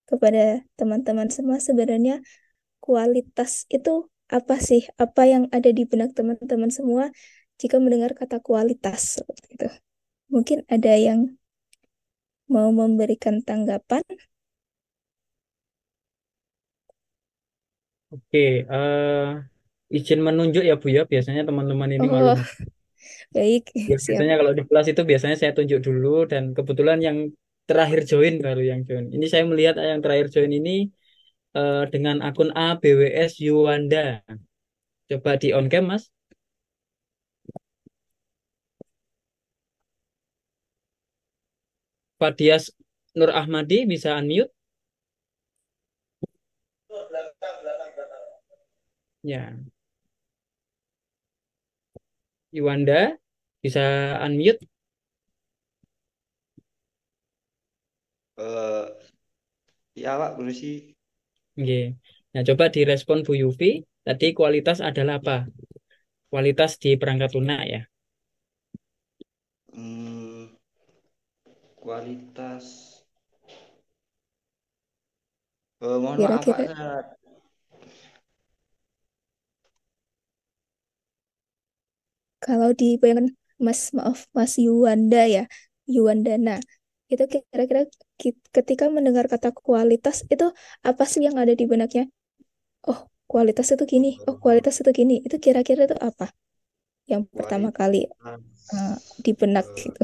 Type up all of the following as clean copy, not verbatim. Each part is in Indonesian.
kepada teman-teman semua sebenarnya kualitas itu apa sih? Apa yang ada di benak teman-teman semua jika mendengar kata kualitas seperti itu? Mungkin ada yang mau memberikan tanggapan? Oke, izin menunjuk ya Bu ya. Biasanya teman-teman ini Oh, malu-malu. baik, Ya, siap. biasanya kalau di kelas itu biasanya saya tunjuk dulu dan kebetulan yang terakhir join baru yang join. Ini saya melihat yang terakhir join ini dengan akun ABWS Yuwanda. Coba di on cam Mas. Fadias Nur Ahmadi bisa unmute. Ya, Yuwanda bisa unmute. Eh, ya Pak, permisi. Oke. Nah, coba direspon Bu Yufi. Tadi kualitas adalah apa? Kualitas di perangkat lunak ya. Hmm, kualitas. Mohon maaf Pak, Kira-kira kalau dibayangkan Mas, maaf, Mas Yuwanda ya, Yuwandana, itu kira-kira ketika mendengar kata kualitas itu apa sih yang ada di benaknya? Oh, kualitas itu gini. Oh, eh, kualitas itu gini. Itu kira-kira itu apa yang pertama kali uh, kualitas. di benak eh, gitu?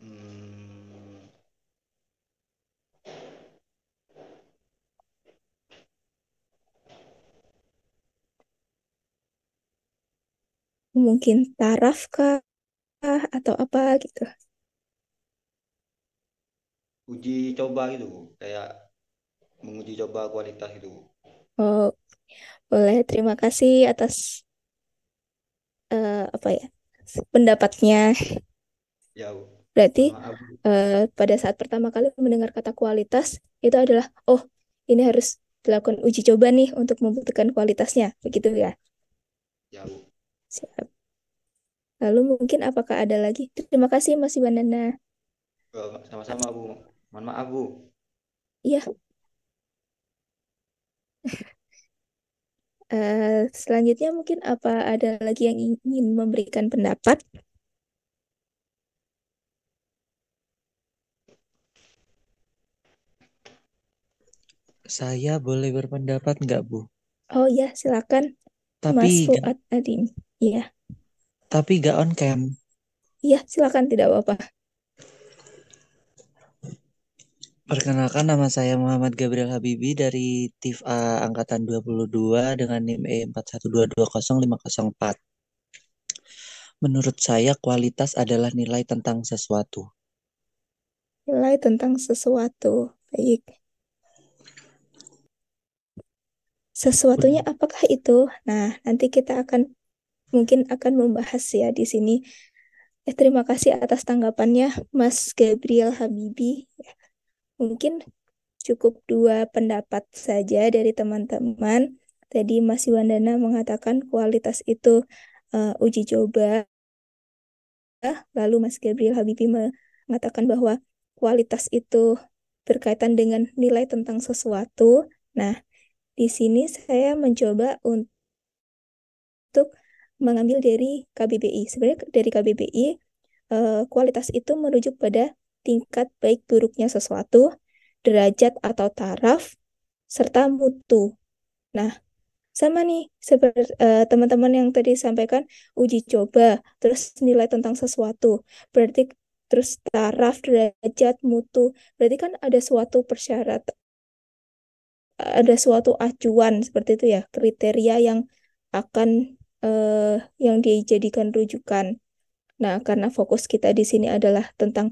hmm, Mungkin taraf kah atau apa gitu? uji coba gitu, kayak menguji coba kualitas itu. Oh, boleh. Terima kasih atas apa ya pendapatnya. Ya, Berarti mohon maaf. pada saat pertama kali mendengar kata kualitas itu adalah, oh, ini harus dilakukan uji coba nih untuk membuktikan kualitasnya, begitu ya. Ya Bu. Siap. Lalu mungkin apakah ada lagi? Terima kasih Mas Iwanana. Sama-sama Bu. Mohon maaf Bu. Iya, selanjutnya mungkin apa ada lagi yang ingin memberikan pendapat? Saya boleh berpendapat nggak, Bu? Oh ya, silakan Mas Tapi Fuad Adin. Iya, tapi nggak on cam. iya silakan tidak apa-apa. Perkenalkan, nama saya Muhammad Gabriel Habibi dari TIF A angkatan 22 dengan NIM E41220504. Menurut saya kualitas adalah nilai tentang sesuatu. Nilai tentang sesuatu. Baik. Sesuatunya apakah itu? Nah, nanti kita akan mungkin akan membahas ya di sini. Terima kasih atas tanggapannya, Mas Gabriel Habibi. Mungkin cukup dua pendapat saja dari teman-teman. Tadi Mas Iwandana mengatakan kualitas itu uji coba, lalu Mas Gabriel Habibi mengatakan bahwa kualitas itu berkaitan dengan nilai tentang sesuatu. Nah, di sini saya mencoba untuk mengambil dari KBBI. Sebenarnya dari KBBI, kualitas itu merujuk pada tingkat baik buruknya sesuatu, derajat atau taraf, serta mutu. Nah, sama nih, seperti teman-teman yang tadi sampaikan, uji coba, terus nilai tentang sesuatu. Berarti terus taraf, derajat, mutu. Berarti kan ada suatu persyaratan, ada suatu acuan seperti itu ya, kriteria yang akan yang dijadikan rujukan. Nah, karena fokus kita di sini adalah tentang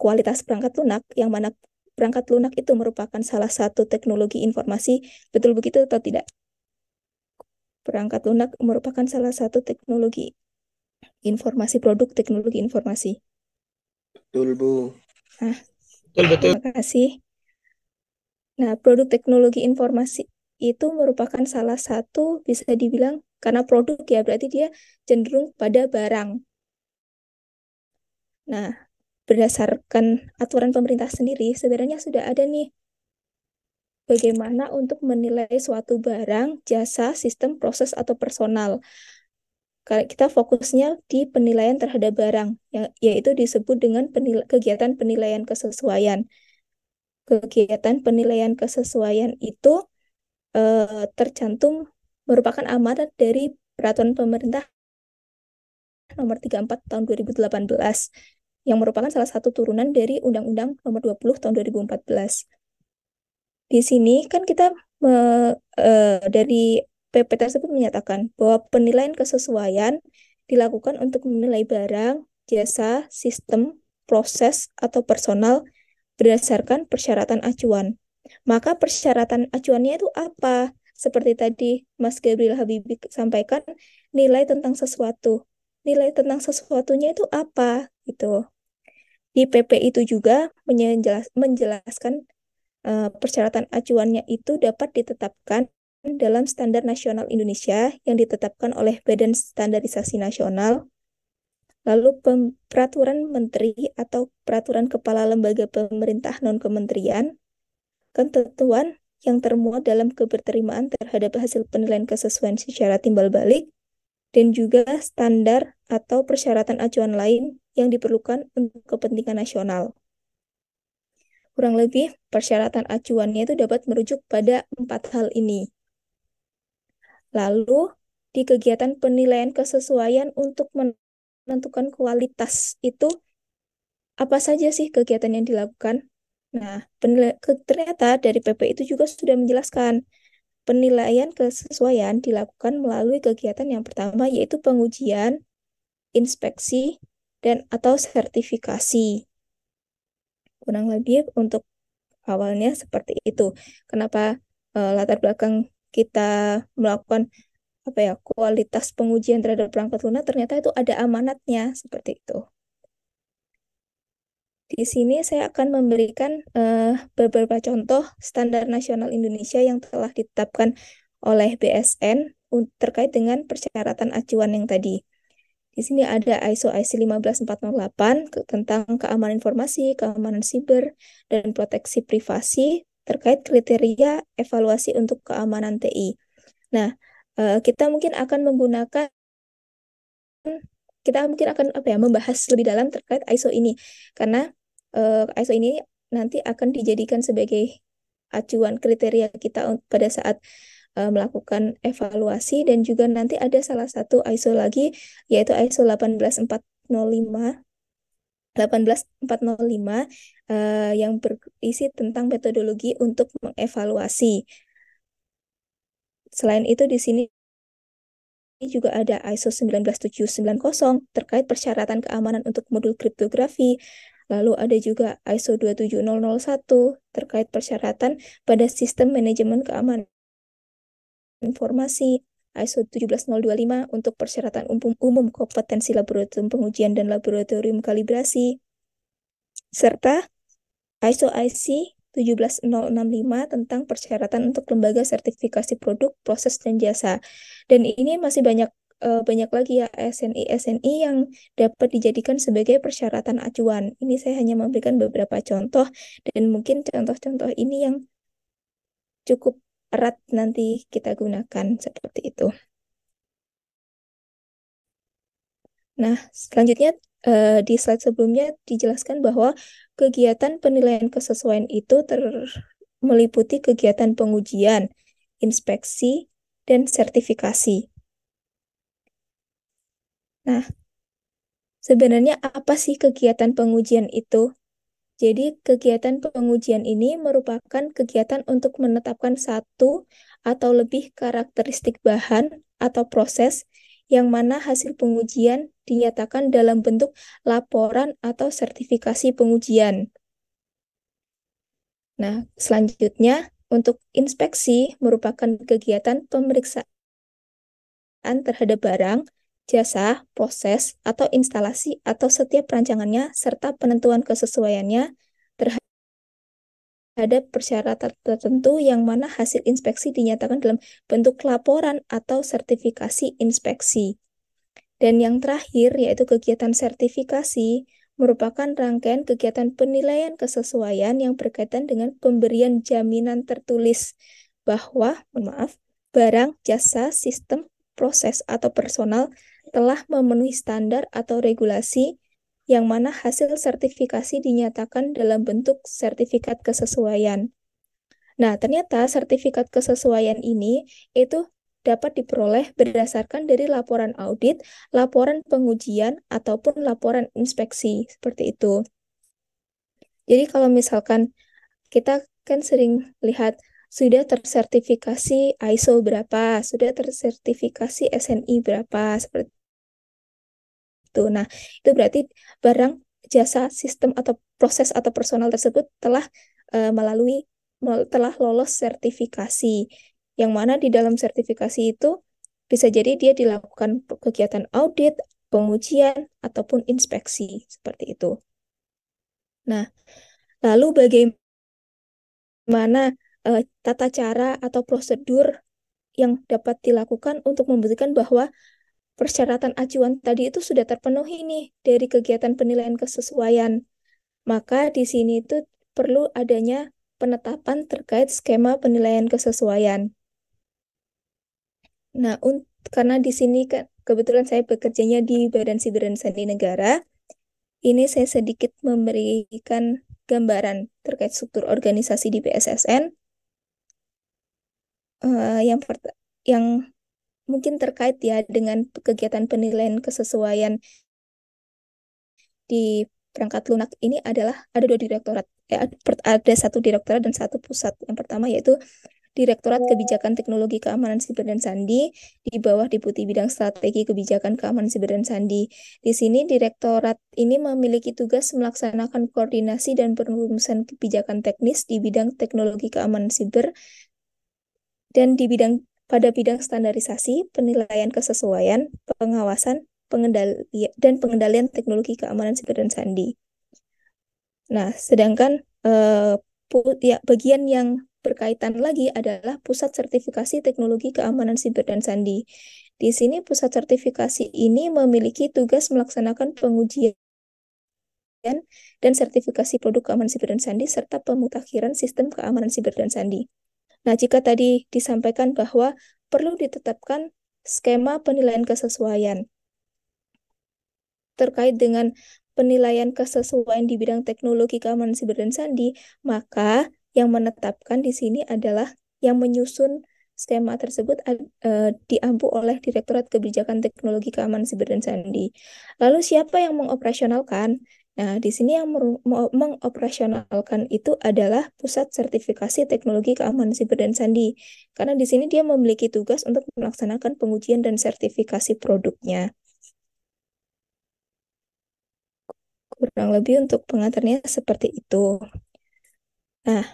kualitas perangkat lunak, yang mana perangkat lunak itu merupakan salah satu teknologi informasi, betul begitu atau tidak? Perangkat lunak merupakan salah satu teknologi informasi, produk teknologi informasi. Betul, Bu. Nah, Betul-betul. terima kasih. Nah, produk teknologi informasi itu merupakan salah satu, bisa dibilang, karena produk ya, berarti dia cenderung pada barang. Nah, berdasarkan aturan pemerintah sendiri, sebenarnya sudah ada nih bagaimana untuk menilai suatu barang, jasa, sistem, proses, atau personal. Kita fokusnya di penilaian terhadap barang, yaitu disebut dengan kegiatan penilaian kesesuaian. Kegiatan penilaian kesesuaian itu tercantum merupakan amanat dari Peraturan Pemerintah Nomor 34 Tahun 2018 yang merupakan salah satu turunan dari Undang-Undang Nomor 20 Tahun 2014. Di sini kan kita dari PP tersebut menyatakan bahwa penilaian kesesuaian dilakukan untuk menilai barang, jasa, sistem, proses, atau personal berdasarkan persyaratan acuan. Maka persyaratan acuannya itu apa? Seperti tadi Mas Gabriel Habibie sampaikan, nilai tentang sesuatu. Nilai tentang sesuatunya itu apa? Gitu. Di PP itu juga menjelaskan persyaratan acuannya itu dapat ditetapkan dalam Standar Nasional Indonesia yang ditetapkan oleh Badan Standarisasi Nasional, lalu Peraturan Menteri atau Peraturan Kepala Lembaga Pemerintah Non-Kementerian, ketentuan yang termuat dalam keberterimaan terhadap hasil penilaian kesesuaian secara timbal balik, dan juga standar atau persyaratan acuan lain yang diperlukan untuk kepentingan nasional. Kurang lebih, persyaratan acuannya itu dapat merujuk pada 4 hal ini. Lalu, di kegiatan penilaian kesesuaian untuk menentukan kualitas itu, apa saja sih kegiatan yang dilakukan? Nah, ternyata dari PP itu juga sudah menjelaskan penilaian kesesuaian dilakukan melalui kegiatan yang pertama, yaitu pengujian, inspeksi, dan atau sertifikasi. Kurang lebih untuk awalnya seperti itu. Kenapa latar belakang kita melakukan kualitas pengujian terhadap perangkat lunak, ternyata itu ada amanatnya seperti itu. Di sini saya akan memberikan beberapa contoh standar nasional Indonesia yang telah ditetapkan oleh BSN terkait dengan persyaratan acuan yang tadi. Di sini ada ISO 15408 tentang keamanan informasi, keamanan siber, dan proteksi privasi terkait kriteria evaluasi untuk keamanan TI. Nah, kita mungkin akan membahas lebih dalam terkait ISO ini, karena ISO ini nanti akan dijadikan sebagai acuan kriteria kita pada saat melakukan evaluasi, dan juga nanti ada salah satu ISO lagi, yaitu ISO 18405 yang berisi tentang metodologi untuk mengevaluasi. Selain itu di sini juga ada ISO 19790 terkait persyaratan keamanan untuk modul kriptografi. Lalu ada juga ISO 27001 terkait persyaratan pada sistem manajemen keamanan informasi, ISO 17025 untuk persyaratan umum kompetensi laboratorium pengujian dan laboratorium kalibrasi, serta ISO IC 17065 tentang persyaratan untuk lembaga sertifikasi produk, proses, dan jasa. Dan ini masih banyak lagi ya SNI yang dapat dijadikan sebagai persyaratan acuan. Ini saya hanya memberikan beberapa contoh, dan mungkin contoh-contoh ini yang cukup erat nanti kita gunakan seperti itu. Nah, selanjutnya di slide sebelumnya dijelaskan bahwa kegiatan penilaian kesesuaian itu meliputi kegiatan pengujian, inspeksi, dan sertifikasi. Nah, sebenarnya apa sih kegiatan pengujian itu? Jadi, kegiatan pengujian ini merupakan kegiatan untuk menetapkan satu atau lebih karakteristik bahan atau proses yang mana hasil pengujian dinyatakan dalam bentuk laporan atau sertifikasi pengujian. Nah, selanjutnya, untuk inspeksi merupakan kegiatan pemeriksaan terhadap barang, jasa, proses, atau instalasi atau setiap rancangannya, serta penentuan kesesuaiannya terhadap persyaratan tertentu yang mana hasil inspeksi dinyatakan dalam bentuk laporan atau sertifikasi inspeksi. Dan yang terakhir, yaitu kegiatan sertifikasi, merupakan rangkaian kegiatan penilaian kesesuaian yang berkaitan dengan pemberian jaminan tertulis bahwa, barang, jasa, sistem, proses, atau personal telah memenuhi standar atau regulasi yang mana hasil sertifikasi dinyatakan dalam bentuk sertifikat kesesuaian. Nah, ternyata sertifikat kesesuaian ini itu dapat diperoleh berdasarkan dari laporan audit, laporan pengujian, ataupun laporan inspeksi, seperti itu. Jadi kalau misalkan kita kan sering lihat sudah tersertifikasi ISO berapa, sudah tersertifikasi SNI berapa, seperti itu. Nah, itu berarti barang, jasa, sistem, atau proses atau personal tersebut telah telah lolos sertifikasi. Yang mana di dalam sertifikasi itu bisa jadi dia dilakukan kegiatan audit, pengujian, ataupun inspeksi, seperti itu. Nah, lalu bagaimana tata cara atau prosedur yang dapat dilakukan untuk membuktikan bahwa persyaratan acuan tadi itu sudah terpenuhi nih dari kegiatan penilaian kesesuaian. Maka di sini itu perlu adanya penetapan terkait skema penilaian kesesuaian. Nah, karena di sini kan kebetulan saya bekerjanya di Badan Siber dan Sandi Negara, ini saya sedikit memberikan gambaran terkait struktur organisasi di BSSN. Yang mungkin terkait ya dengan kegiatan penilaian kesesuaian di perangkat lunak ini adalah ada 2 direktorat. Ada 1 direktorat dan 1 pusat. Yang pertama yaitu Direktorat Kebijakan Teknologi Keamanan Siber dan Sandi di bawah Deputi Bidang Strategi Kebijakan Keamanan Siber dan Sandi. Di sini direktorat ini memiliki tugas melaksanakan koordinasi dan perumusan kebijakan teknis di bidang teknologi keamanan siber dan pada bidang standarisasi, penilaian kesesuaian, pengawasan, dan pengendalian teknologi keamanan siber dan sandi. Nah, sedangkan bagian yang berkaitan lagi adalah Pusat Sertifikasi Teknologi Keamanan Siber dan Sandi. Di sini pusat sertifikasi ini memiliki tugas melaksanakan pengujian dan sertifikasi produk keamanan siber dan sandi serta pemutakhiran sistem keamanan siber dan sandi. Nah, jika tadi disampaikan bahwa perlu ditetapkan skema penilaian kesesuaian terkait dengan penilaian kesesuaian di bidang teknologi keamanan siber dan sandi, maka yang menetapkan di sini adalah yang menyusun skema tersebut diampu oleh Direktorat Kebijakan Teknologi Keamanan Siber dan Sandi. Lalu siapa yang mengoperasionalkan? Nah, di sini yang mengoperasionalkan itu adalah Pusat Sertifikasi Teknologi Keamanan Siber dan Sandi. Karena di sini dia memiliki tugas untuk melaksanakan pengujian dan sertifikasi produknya. Kurang lebih untuk pengantarnya seperti itu. Nah,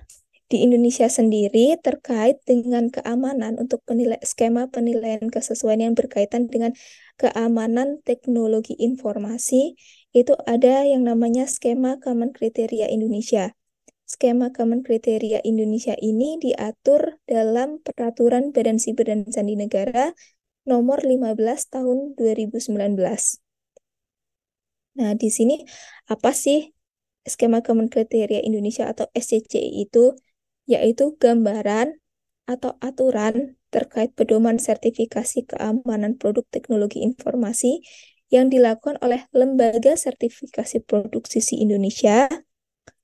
di Indonesia sendiri terkait dengan keamanan untuk skema penilaian kesesuaian yang berkaitan dengan keamanan teknologi informasi, itu ada yang namanya skema Common Kriteria Indonesia. Skema Common Kriteria Indonesia ini diatur dalam Peraturan Badan Siber dan Sandi Negara nomor 15 tahun 2019. Nah, di sini apa sih skema Common Kriteria Indonesia atau SCCI itu? Yaitu gambaran atau aturan terkait pedoman sertifikasi keamanan produk teknologi informasi yang dilakukan oleh Lembaga Sertifikasi Produk Sisi Indonesia,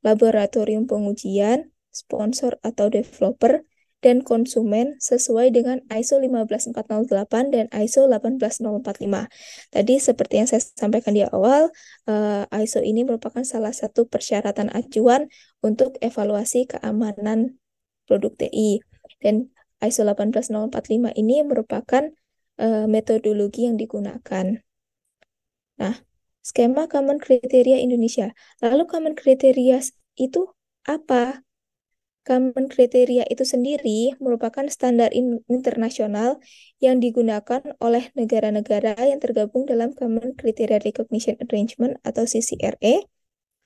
laboratorium pengujian, sponsor atau developer, dan konsumen sesuai dengan ISO 15408 dan ISO 18045. Tadi seperti yang saya sampaikan di awal, ISO ini merupakan salah satu persyaratan acuan untuk evaluasi keamanan produk TI. Dan ISO 18045 ini merupakan metodologi yang digunakan. Nah, skema Common Kriteria Indonesia. Lalu Common Kriteria itu apa? Common Kriteria itu sendiri merupakan standar internasional yang digunakan oleh negara-negara yang tergabung dalam Common Criteria Recognition Arrangement atau CCRA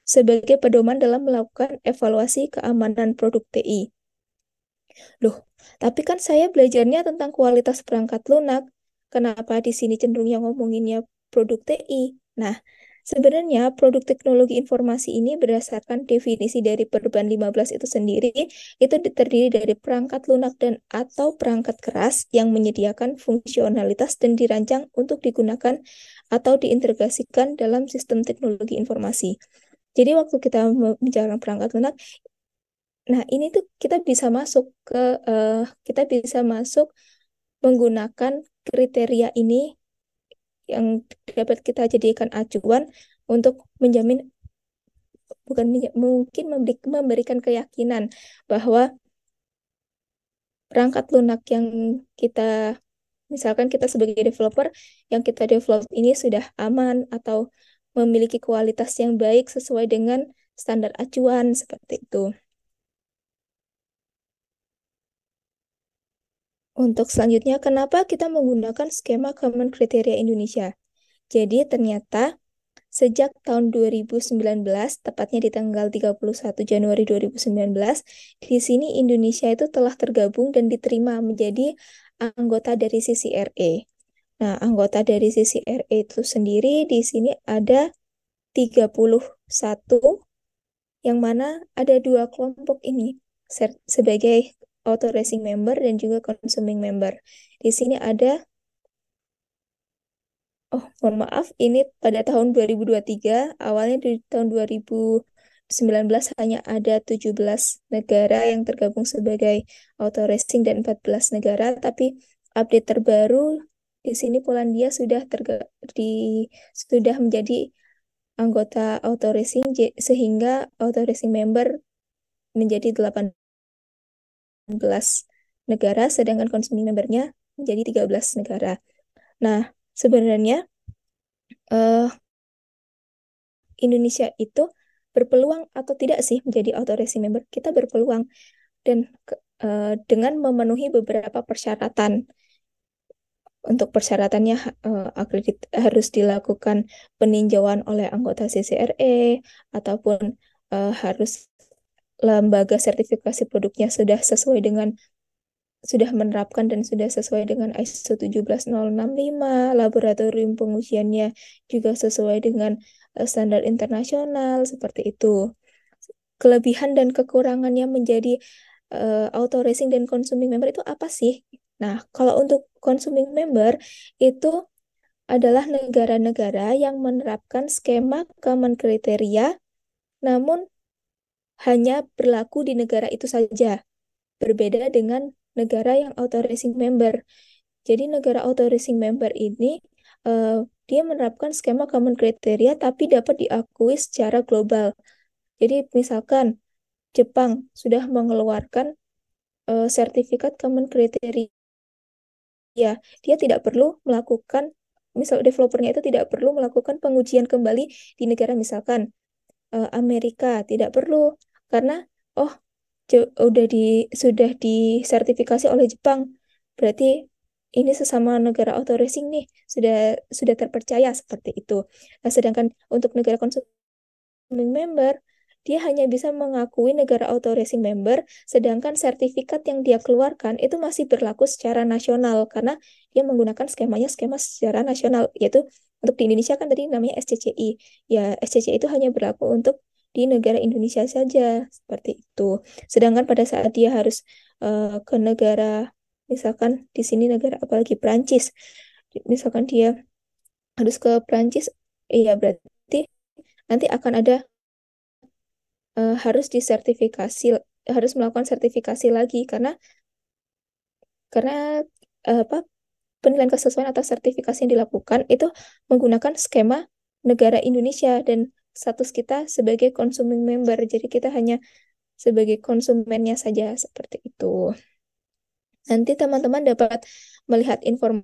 sebagai pedoman dalam melakukan evaluasi keamanan produk TI. Loh, tapi kan saya belajarnya tentang kualitas perangkat lunak. Kenapa di sini cenderungnya ngomonginnya produk TI? Nah, Sebenarnya produk teknologi informasi ini berdasarkan definisi dari Perban 15 itu sendiri, itu terdiri dari perangkat lunak dan atau perangkat keras yang menyediakan fungsionalitas dan dirancang untuk digunakan atau diintegrasikan dalam sistem teknologi informasi. Jadi waktu kita membicarakan perangkat lunak, nah ini tuh kita bisa masuk menggunakan kriteria ini yang dapat kita jadikan acuan untuk menjamin mungkin memberikan keyakinan bahwa perangkat lunak yang kita misalkan kita sebagai developer yang kita develop ini sudah aman atau memiliki kualitas yang baik sesuai dengan standar acuan seperti itu. Untuk selanjutnya, kenapa kita menggunakan skema Common Criteria Indonesia? Jadi ternyata sejak tahun 2019, tepatnya di tanggal 31 Januari 2019, di sini Indonesia itu telah tergabung dan diterima menjadi anggota dari CCRA. Nah, anggota dari CCRA itu sendiri di sini ada 31, yang mana ada dua kelompok ini sebagai authorizing member dan juga consuming member. Di sini ada mohon maaf, ini pada tahun 2023, awalnya di tahun 2019 hanya ada 17 negara yang tergabung sebagai authorizing dan 14 negara, tapi update terbaru di sini Polandia sudah menjadi anggota authorizing sehingga authorizing member menjadi 18 negara, sedangkan consuming membernya menjadi 13 negara. Nah, sebenarnya Indonesia itu berpeluang atau tidak sih menjadi authorizing member? Kita berpeluang dan dengan memenuhi beberapa persyaratan. Untuk persyaratannya harus dilakukan peninjauan oleh anggota CCRE ataupun harus lembaga sertifikasi produknya sudah menerapkan dan sudah sesuai dengan ISO 17065, laboratorium pengujiannya juga sesuai dengan standar internasional, seperti itu. Kelebihan dan kekurangannya menjadi authorizing dan consuming member itu apa sih? Nah, kalau untuk consuming member itu adalah negara-negara yang menerapkan skema common criteria, namun hanya berlaku di negara itu saja. Berbeda dengan negara yang authorizing member. Jadi negara authorizing member ini dia menerapkan skema common criteria tapi dapat diakui secara global. Jadi misalkan Jepang sudah mengeluarkan sertifikat common criteria, dia tidak perlu melakukan, misal developernya itu tidak perlu melakukan pengujian kembali di negara misalkan Amerika, tidak perlu karena sudah disertifikasi oleh Jepang, berarti ini sesama negara authorizing nih, sudah terpercaya seperti itu. Nah, sedangkan untuk negara consuming member, dia hanya bisa mengakui negara authorizing member, sedangkan sertifikat yang dia keluarkan itu masih berlaku secara nasional karena dia menggunakan skema secara nasional, yaitu untuk di Indonesia kan tadi namanya SCCI. Ya, SCCI itu hanya berlaku untuk di negara Indonesia saja, seperti itu. Sedangkan pada saat dia harus ke negara, misalkan di sini negara apalagi Prancis, misalkan dia harus ke Prancis, iya berarti nanti akan ada harus melakukan sertifikasi lagi karena apa penilaian kesesuaian atau sertifikasi yang dilakukan itu menggunakan skema negara Indonesia dan status kita sebagai consuming member. Jadi kita hanya sebagai konsumennya saja seperti itu. Nanti teman-teman dapat melihat informasi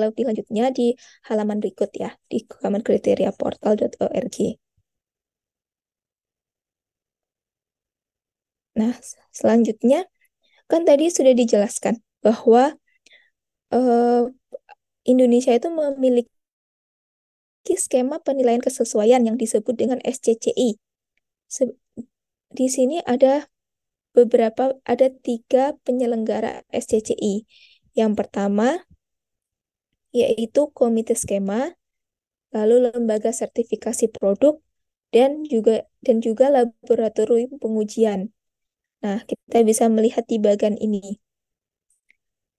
lebih lanjutnya di halaman berikut ya, di commoncriteriaportal.org. Nah, selanjutnya kan tadi sudah dijelaskan bahwa Indonesia itu memiliki skema penilaian kesesuaian yang disebut dengan SCCI. Di sini ada 3 penyelenggara SCCI. Yang pertama yaitu Komite Skema, lalu lembaga sertifikasi produk, dan juga laboratorium pengujian. Nah, kita bisa melihat di bagian ini.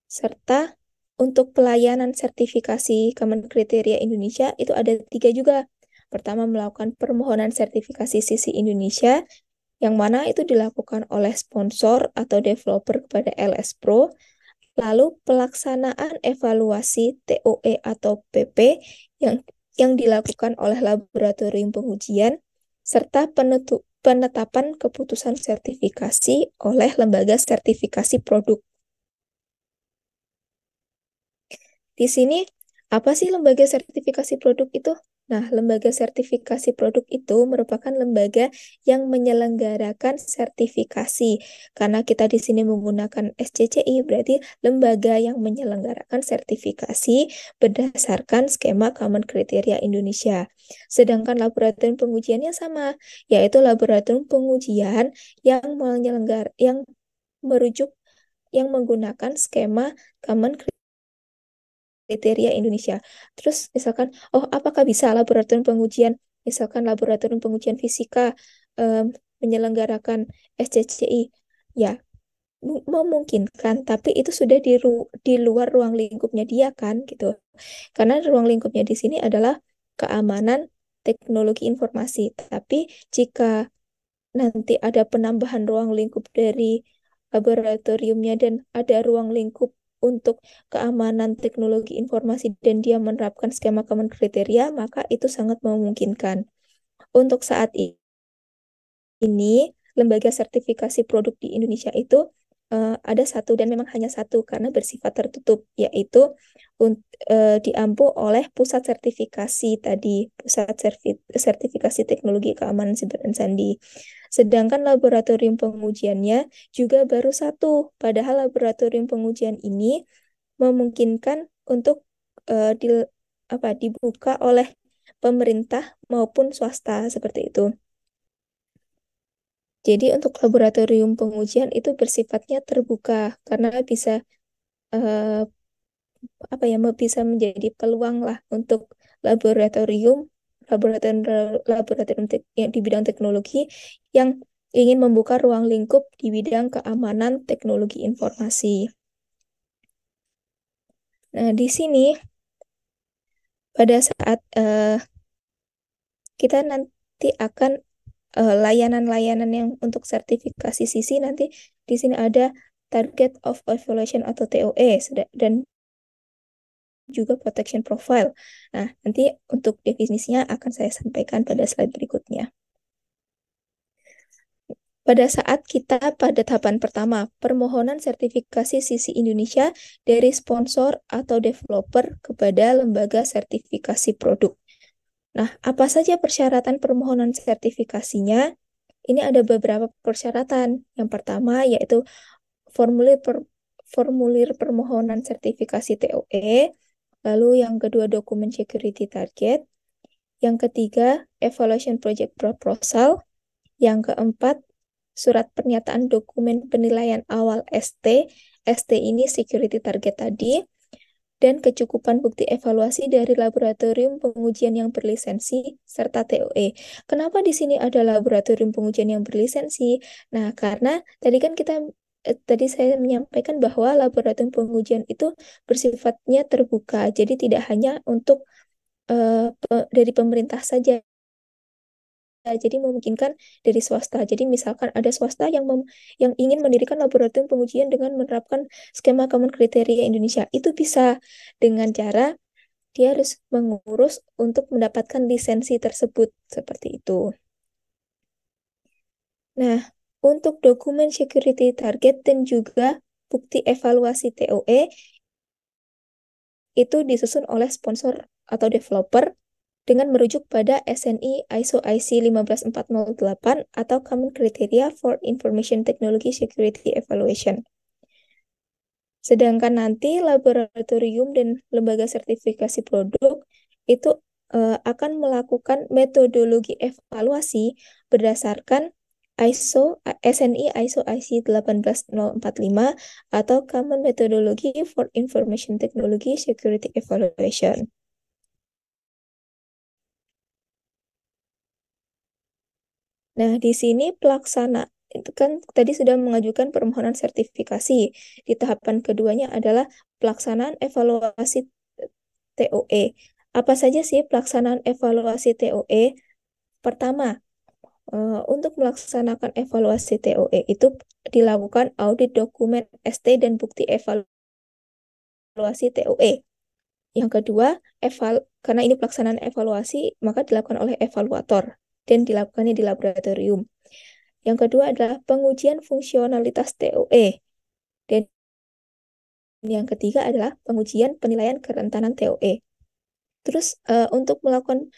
Serta untuk pelayanan sertifikasi Common Kriteria Indonesia itu ada 3 juga. Pertama, melakukan permohonan sertifikasi sisi Indonesia, yang mana itu dilakukan oleh sponsor atau developer kepada LS Pro. Lalu pelaksanaan evaluasi TOE atau PP yang dilakukan oleh laboratorium pengujian, serta penetapan keputusan sertifikasi oleh lembaga sertifikasi produk. Di sini, apa sih lembaga sertifikasi produk itu? Nah, lembaga sertifikasi produk itu merupakan lembaga yang menyelenggarakan sertifikasi. Karena kita di sini menggunakan SCCI, berarti lembaga yang menyelenggarakan sertifikasi berdasarkan skema Common Kriteria Indonesia. Sedangkan laboratorium pengujiannya sama, yaitu laboratorium pengujian yang menggunakan skema Common Kriteria Indonesia. Terus misalkan, apakah bisa laboratorium pengujian, misalkan laboratorium pengujian fisika menyelenggarakan SCCI? Ya, memungkinkan, tapi itu sudah di luar ruang lingkupnya dia kan, gitu. Karena ruang lingkupnya di sini adalah keamanan teknologi informasi. Tapi jika nanti ada penambahan ruang lingkup dari laboratoriumnya dan ada ruang lingkup untuk keamanan teknologi informasi dan dia menerapkan skema Common Kriteria, maka itu sangat memungkinkan. Untuk saat ini, lembaga sertifikasi produk di Indonesia itu ada satu dan memang hanya satu karena bersifat tertutup, yaitu diampu oleh pusat sertifikasi tadi, pusat sertifikasi teknologi keamanan siber dan sandi. Sedangkan laboratorium pengujiannya juga baru satu, padahal laboratorium pengujian ini memungkinkan untuk dibuka oleh pemerintah maupun swasta seperti itu. Jadi untuk laboratorium pengujian itu bersifatnya terbuka karena bisa bisa menjadi peluang lah untuk laboratorium yang di bidang teknologi yang ingin membuka ruang lingkup di bidang keamanan teknologi informasi. Nah, di sini pada saat kita nanti akan layanan-layanan yang untuk sertifikasi sisi, nanti di sini ada target of evaluation atau TOE dan juga protection profile. Nah, nanti untuk definisinya akan saya sampaikan pada slide berikutnya. Pada saat kita pada tahapan pertama, permohonan sertifikasi sisi Indonesia dari sponsor atau developer kepada lembaga sertifikasi produk. Nah, apa saja persyaratan permohonan sertifikasinya? Ini ada beberapa persyaratan. Yang pertama yaitu formulir permohonan sertifikasi TOE, lalu yang kedua dokumen security target, yang ketiga evaluation project proposal, yang keempat surat pernyataan dokumen penilaian awal ST ini security target tadi, dan kecukupan bukti evaluasi dari laboratorium pengujian yang berlisensi serta TOE. Kenapa di sini ada laboratorium pengujian yang berlisensi? Nah, karena tadi saya menyampaikan bahwa laboratorium pengujian itu bersifatnya terbuka, jadi tidak hanya untuk dari pemerintah saja. Jadi memungkinkan dari swasta. Jadi misalkan ada swasta yang ingin mendirikan laboratorium pengujian dengan menerapkan skema Common Kriteria Indonesia. Itu bisa dengan cara dia harus mengurus untuk mendapatkan lisensi tersebut. Seperti itu. Nah, untuk dokumen security target dan juga bukti evaluasi TOE itu disusun oleh sponsor atau developer dengan merujuk pada SNI ISO IC 15408 atau Common Criteria for Information Technology Security Evaluation. Sedangkan nanti laboratorium dan lembaga sertifikasi produk itu akan melakukan metodologi evaluasi berdasarkan SNI ISO IC 18045 atau Common Methodology for Information Technology Security Evaluation. Nah, di sini pelaksana itu kan tadi sudah mengajukan permohonan sertifikasi. Di tahapan keduanya adalah pelaksanaan evaluasi TOE. Apa saja sih pelaksanaan evaluasi TOE? Pertama, untuk melaksanakan evaluasi TOE itu dilakukan audit dokumen ST dan bukti evaluasi TOE. Yang kedua, karena ini pelaksanaan evaluasi, maka dilakukan oleh evaluator dan dilakukannya di laboratorium. Yang kedua adalah pengujian fungsionalitas TOE. Dan yang ketiga adalah pengujian penilaian kerentanan TOE. Terus untuk melakukan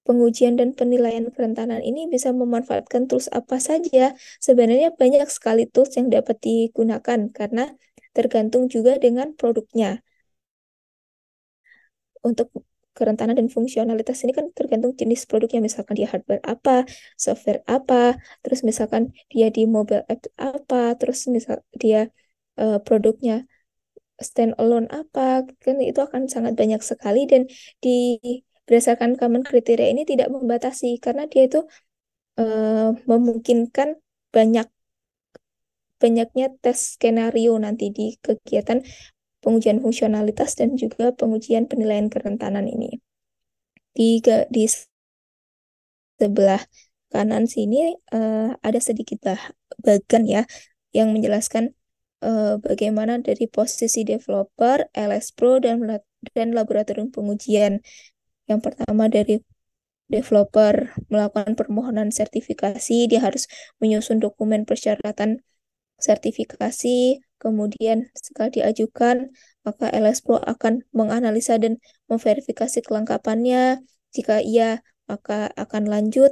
pengujian dan penilaian kerentanan ini bisa memanfaatkan tools apa saja? Sebenarnya banyak sekali tools yang dapat digunakan karena tergantung juga dengan produknya. Untuk kerentanan dan fungsionalitas ini kan tergantung jenis produknya, misalkan dia hardware apa, software apa, terus misalkan dia di mobile app apa, terus misal dia produknya standalone apa, kan itu akan sangat banyak sekali dan di berdasarkan common kriteria ini tidak membatasi karena dia itu memungkinkan banyaknya tes skenario nanti di kegiatan pengujian fungsionalitas dan juga pengujian penilaian kerentanan ini. Di sebelah kanan sini ada sedikit bagan ya yang menjelaskan bagaimana dari posisi developer, LS Pro, dan laboratorium pengujian. Yang pertama dari developer melakukan permohonan sertifikasi, dia harus menyusun dokumen persyaratan sertifikasi, kemudian setelah diajukan, maka LS Pro akan menganalisa dan memverifikasi kelengkapannya. Jika iya, maka akan lanjut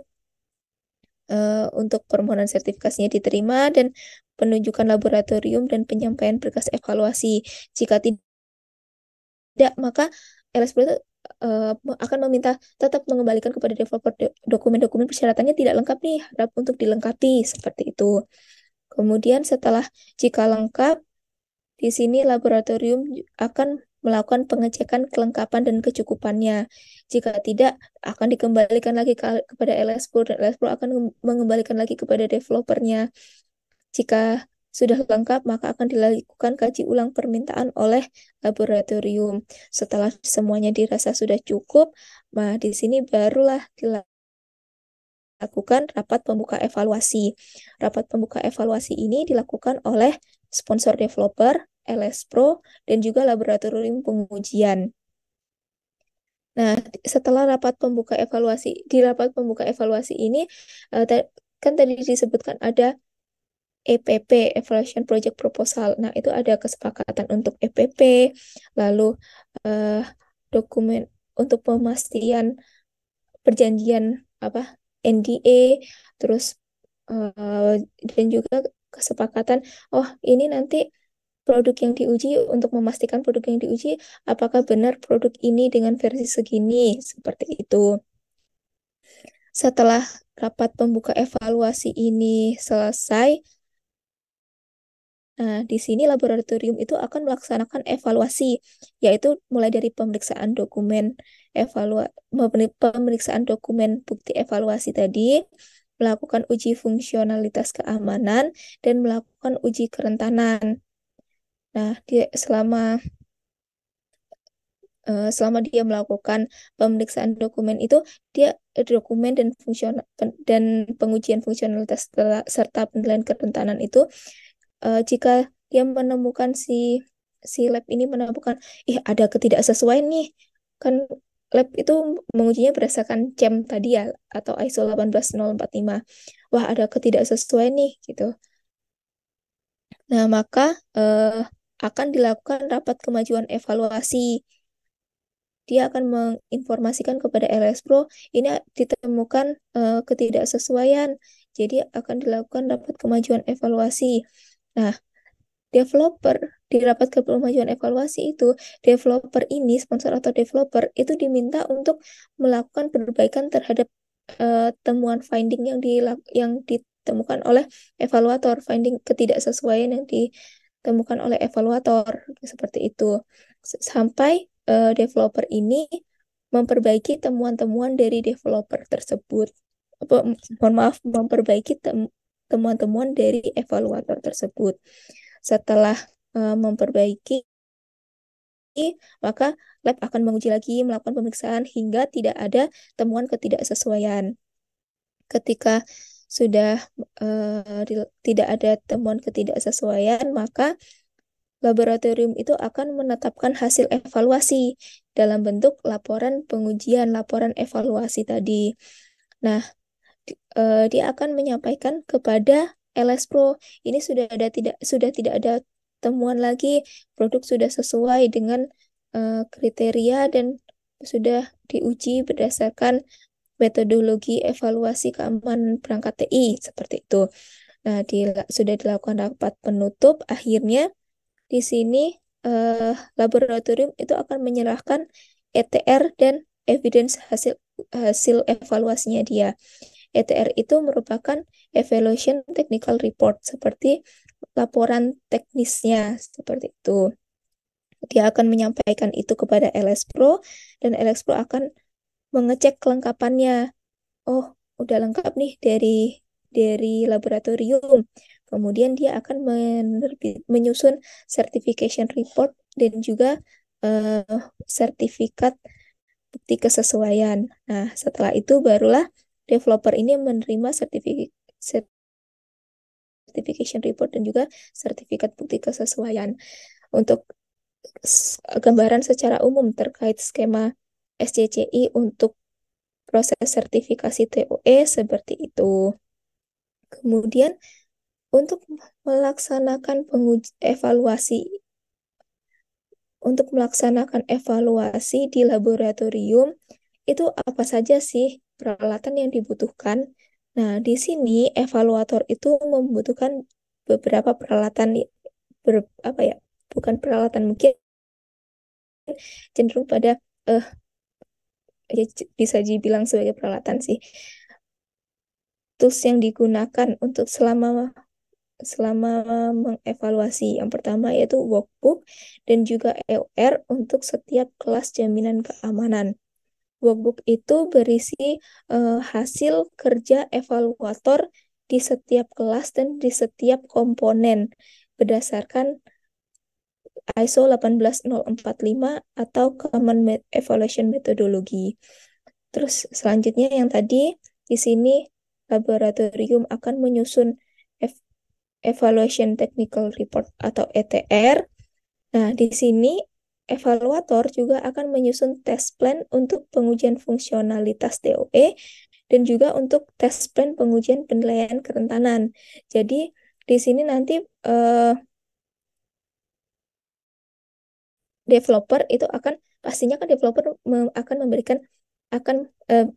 untuk permohonan sertifikasinya diterima dan penunjukan laboratorium dan penyampaian berkas evaluasi. Jika tidak, maka LS Pro itu akan meminta tetap mengembalikan kepada developer dokumen-dokumen persyaratannya tidak lengkap nih, harap untuk dilengkapi seperti itu. Kemudian jika lengkap, di sini laboratorium akan melakukan pengecekan kelengkapan dan kecukupannya. Jika tidak, akan dikembalikan lagi kepada LS Pro dan LS Pro akan mengembalikan lagi kepada developernya. Jika sudah lengkap, maka akan dilakukan kaji ulang permintaan oleh laboratorium. Setelah semuanya dirasa sudah cukup, nah di sini barulah dilakukan rapat pembuka evaluasi. Rapat pembuka evaluasi ini dilakukan oleh sponsor developer, LS Pro, dan juga laboratorium pengujian. Nah, setelah rapat pembuka evaluasi, di rapat pembuka evaluasi ini, kan tadi disebutkan ada EPP, Evaluation Project Proposal. Nah, itu ada kesepakatan untuk EPP, lalu dokumen untuk pemastian perjanjian NDA, terus dan juga kesepakatan, ini nanti produk yang diuji untuk memastikan produk yang diuji apakah benar produk ini dengan versi segini, seperti itu. Setelah rapat pembuka evaluasi ini selesai, nah, di sini laboratorium itu akan melaksanakan evaluasi, yaitu mulai dari pemeriksaan dokumen bukti evaluasi tadi, melakukan uji fungsionalitas keamanan, dan melakukan uji kerentanan. Nah, selama dia melakukan pemeriksaan dokumen itu, dia dokumen dan pengujian fungsionalitas serta penilaian kerentanan itu, jika dia menemukan si lab ini menemukan, ada ketidaksesuaian nih, kan lab itu mengujinya berdasarkan CEM tadi ya, atau ISO 18045. Wah, ada ketidaksesuaian nih, gitu. Nah, maka akan dilakukan rapat kemajuan evaluasi. Dia akan menginformasikan kepada LS Pro, ini ditemukan ketidaksesuaian, jadi akan dilakukan rapat kemajuan evaluasi. Nah, di rapat kemajuan evaluasi itu, developer ini, sponsor atau developer, itu diminta untuk melakukan perbaikan terhadap temuan finding yang ditemukan oleh evaluator, finding ketidaksesuaian yang ditemukan oleh evaluator, seperti itu. Sampai developer ini memperbaiki temuan-temuan dari developer tersebut. mohon maaf, memperbaiki temuan-temuan dari evaluator tersebut. Setelah memperbaiki, maka lab akan menguji lagi, melakukan pemeriksaan hingga tidak ada temuan ketidaksesuaian. Ketika sudah tidak ada temuan ketidaksesuaian, maka laboratorium itu akan menetapkan hasil evaluasi dalam bentuk laporan pengujian, laporan evaluasi tadi. Nah, dia akan menyampaikan kepada LS Pro, ini sudah tidak ada temuan lagi, produk sudah sesuai dengan kriteria dan sudah diuji berdasarkan metodologi evaluasi keamanan perangkat TI seperti itu. Nah, sudah dilakukan rapat penutup, akhirnya di sini laboratorium itu akan menyerahkan ETR dan evidence hasil evaluasinya dia. ETR itu merupakan Evaluation Technical Report, seperti laporan teknisnya, seperti itu. Dia akan menyampaikan itu kepada LS Pro, dan LS Pro akan mengecek kelengkapannya. Oh, udah lengkap nih dari laboratorium. Kemudian dia akan menyusun certification report dan juga sertifikat bukti kesesuaian. Nah, setelah itu barulah developer ini menerima certification report dan juga sertifikat bukti kesesuaian. Untuk gambaran secara umum terkait skema SCCI untuk proses sertifikasi TOE seperti itu. Kemudian untuk melaksanakan evaluasi di laboratorium, itu apa saja sih peralatan yang dibutuhkan? Nah, di sini evaluator itu membutuhkan beberapa peralatan, bukan peralatan, mungkin cenderung pada ya bisa dibilang sebagai peralatan sih. Tools yang digunakan untuk selama mengevaluasi. Yang pertama yaitu workbook dan juga EOR untuk setiap kelas jaminan keamanan. Workbook itu berisi hasil kerja evaluator di setiap kelas dan di setiap komponen berdasarkan ISO 18045 atau Common Evaluation Methodology. Terus selanjutnya yang tadi, di sini laboratorium akan menyusun Evaluation Technical Report atau ETR. Nah, di sini evaluator juga akan menyusun test plan untuk pengujian fungsionalitas TOE dan juga untuk test plan pengujian penilaian kerentanan. Jadi, di sini nanti developer itu pastinya kan developer akan memberikan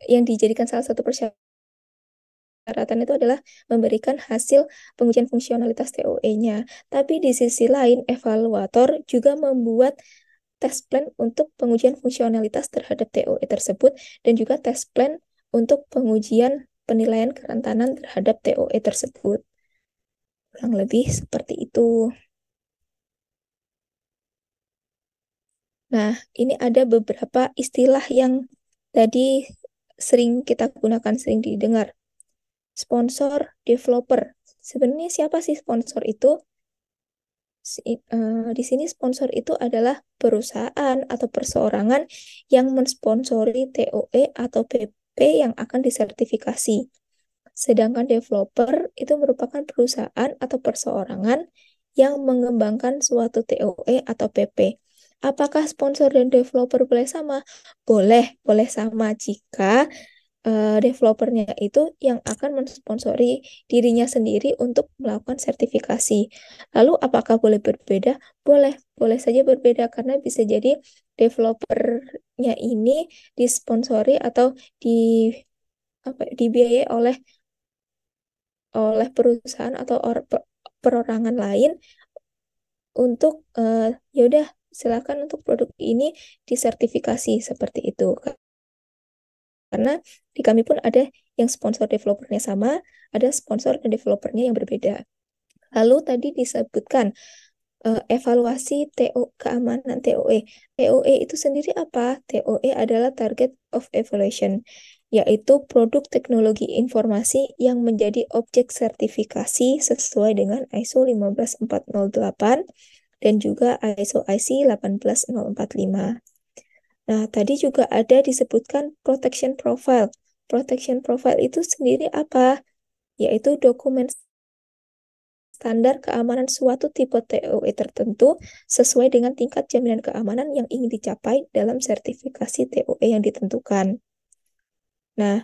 yang dijadikan salah satu persyaratan itu adalah memberikan hasil pengujian fungsionalitas TOE-nya. Tapi di sisi lain, evaluator juga membuat test plan untuk pengujian fungsionalitas terhadap TOE tersebut dan juga test plan untuk pengujian penilaian kerentanan terhadap TOE tersebut. Kurang lebih seperti itu. Nah, ini ada beberapa istilah yang tadi sering kita gunakan, sering didengar. Sponsor, developer. Sebenarnya siapa sih sponsor itu? Di sini sponsor itu adalah perusahaan atau perseorangan yang mensponsori TOE atau PP yang akan disertifikasi. Sedangkan developer itu merupakan perusahaan atau perseorangan yang mengembangkan suatu TOE atau PP. Apakah sponsor dan developer boleh sama? Boleh sama jika developernya itu yang akan mensponsori dirinya sendiri untuk melakukan sertifikasi. Lalu apakah boleh berbeda? Boleh saja berbeda karena bisa jadi developernya ini disponsori atau dibiayai oleh perusahaan atau perorangan lain untuk ya udah silakan untuk produk ini disertifikasi seperti itu. Karena di kami pun ada yang sponsor developernya sama, ada sponsor dan developernya yang berbeda. Lalu tadi disebutkan evaluasi keamanan TOE. TOE itu sendiri apa? TOE adalah Target of Evaluation. yaitu produk teknologi informasi yang menjadi objek sertifikasi sesuai dengan ISO 15408 dan juga ISO IC 18045. Nah, tadi juga ada disebutkan protection profile. Protection profile itu sendiri apa? Yaitu dokumen standar keamanan suatu tipe TOE tertentu sesuai dengan tingkat jaminan keamanan yang ingin dicapai dalam sertifikasi TOE yang ditentukan. Nah,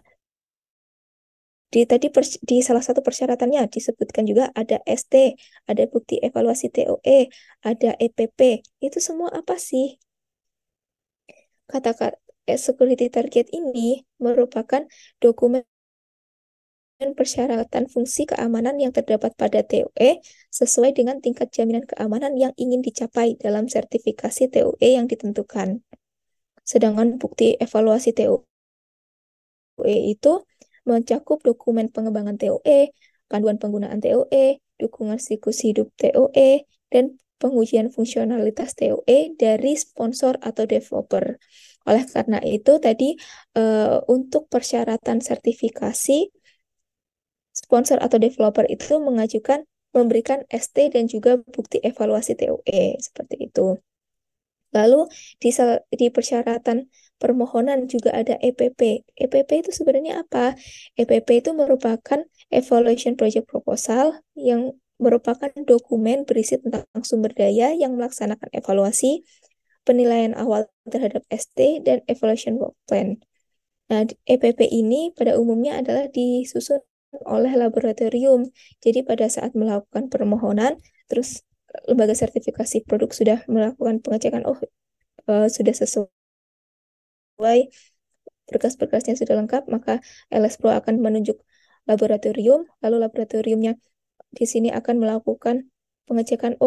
di salah satu persyaratannya disebutkan juga ada ST, ada bukti evaluasi TOE, ada EPP. Itu semua apa sih? Kata-kata security target ini merupakan dokumen persyaratan fungsi keamanan yang terdapat pada TOE sesuai dengan tingkat jaminan keamanan yang ingin dicapai dalam sertifikasi TOE yang ditentukan. Sedangkan bukti evaluasi TOE itu mencakup dokumen pengembangan TOE, panduan penggunaan TOE, dukungan siklus hidup TOE, dan pengujian fungsionalitas TOE dari sponsor atau developer. Oleh karena itu, tadi untuk persyaratan sertifikasi, sponsor atau developer itu memberikan ST dan juga bukti evaluasi TOE, seperti itu. Lalu di persyaratan permohonan juga ada EPP. EPP itu sebenarnya apa? EPP itu merupakan Evaluation Project Proposal yang merupakan dokumen berisi tentang sumber daya yang melaksanakan evaluasi, penilaian awal terhadap ST, dan Evaluation Work Plan. Nah, EPP ini pada umumnya adalah disusun oleh laboratorium. Jadi pada saat melakukan permohonan, terus lembaga sertifikasi produk sudah melakukan pengecekan, sudah sesuai, berkas-berkasnya sudah lengkap, maka LS Pro akan menunjuk laboratorium, lalu laboratoriumnya di sini akan melakukan pengecekan,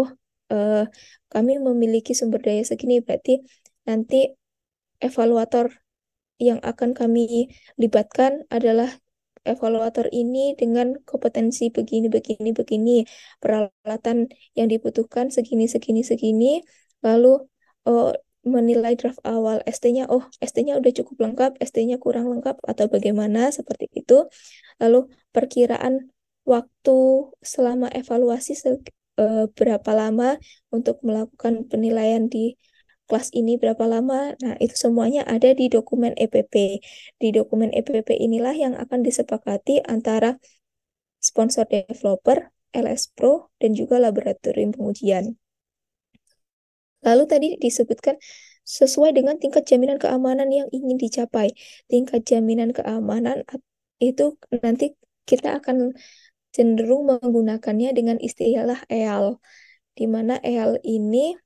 kami memiliki sumber daya segini, berarti nanti evaluator yang akan kami libatkan adalah evaluator ini dengan kompetensi begini, begini, begini, peralatan yang dibutuhkan segini, segini, segini, lalu menilai draft awal ST-nya, ST-nya udah cukup lengkap, ST-nya kurang lengkap, atau bagaimana, seperti itu. Lalu perkiraan waktu selama evaluasi berapa lama untuk melakukan penilaian di kelas ini berapa lama. Nah, itu semuanya ada di dokumen EPP. Di dokumen EPP inilah yang akan disepakati antara sponsor developer, LS Pro, dan juga laboratorium pengujian. Lalu tadi disebutkan sesuai dengan tingkat jaminan keamanan yang ingin dicapai. Tingkat jaminan keamanan itu nanti kita akan cenderung menggunakannya dengan istilah EAL, di mana EAL ini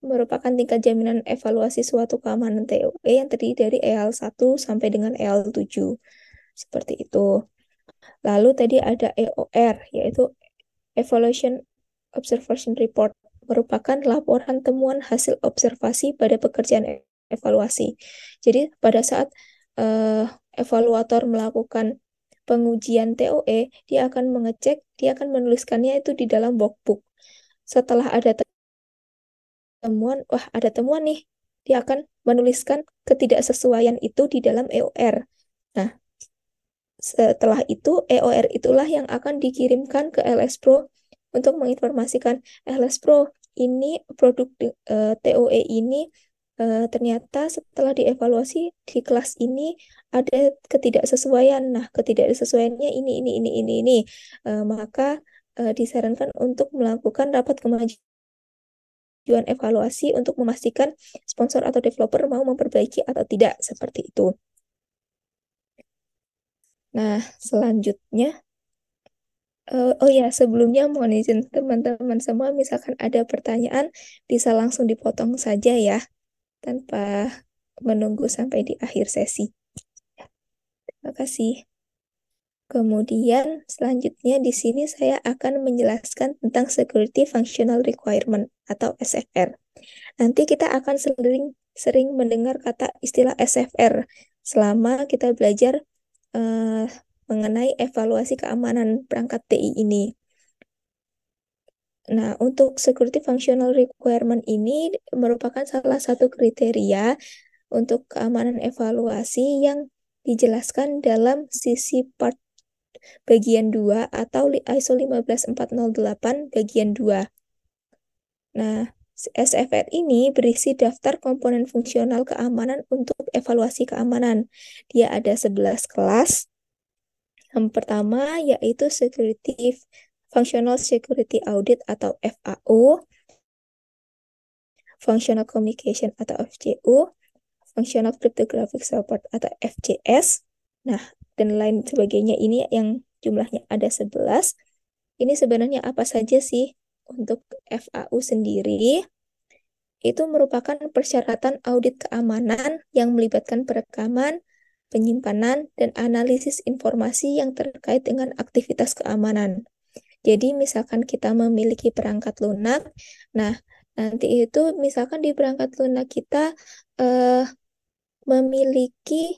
merupakan tingkat jaminan evaluasi suatu keamanan TOE yang terdiri dari EAL 1 sampai dengan EAL 7. Seperti itu. Lalu tadi ada EOR, yaitu Evaluation Observation Report, merupakan laporan temuan hasil observasi pada pekerjaan evaluasi. Jadi pada saat evaluator melakukan pengujian TOE, dia akan menuliskannya itu di dalam workbook. Setelah ada temuan nih, dia akan menuliskan ketidaksesuaian itu di dalam EOR. Nah, setelah itu EOR itulah yang akan dikirimkan ke LS Pro untuk menginformasikan LS Pro ini produk TOE ini ternyata setelah dievaluasi di kelas ini ada ketidaksesuaian. Nah, ketidaksesuaiannya ini. Maka disarankan untuk melakukan rapat kemajuan evaluasi untuk memastikan sponsor atau developer mau memperbaiki atau tidak, seperti itu. Nah, selanjutnya, sebelumnya mohon izin teman-teman semua, misalkan ada pertanyaan, bisa langsung dipotong saja ya, tanpa menunggu sampai di akhir sesi. Terima kasih. Kemudian selanjutnya di sini saya akan menjelaskan tentang Security Functional Requirement atau SFR. Nanti kita akan sering mendengar kata istilah SFR selama kita belajar mengenai evaluasi keamanan perangkat TI ini. Nah, untuk Security Functional Requirement ini merupakan salah satu kriteria untuk keamanan evaluasi yang dijelaskan dalam sisi part bagian 2 atau ISO 15408 bagian 2. Nah, SFR ini berisi daftar komponen fungsional keamanan untuk evaluasi keamanan. Dia ada 11 kelas. Yang pertama yaitu Functional Security Audit atau FAO, Functional Communication atau FCO, Functional Cryptographic Support atau FCS. Nah, dan lain sebagainya ini yang jumlahnya ada 11. Ini sebenarnya apa saja sih? Untuk FAO sendiri, itu merupakan persyaratan audit keamanan yang melibatkan perekaman, penyimpanan, dan analisis informasi yang terkait dengan aktivitas keamanan. Jadi misalkan kita memiliki perangkat lunak, nah nanti itu misalkan di perangkat lunak kita memiliki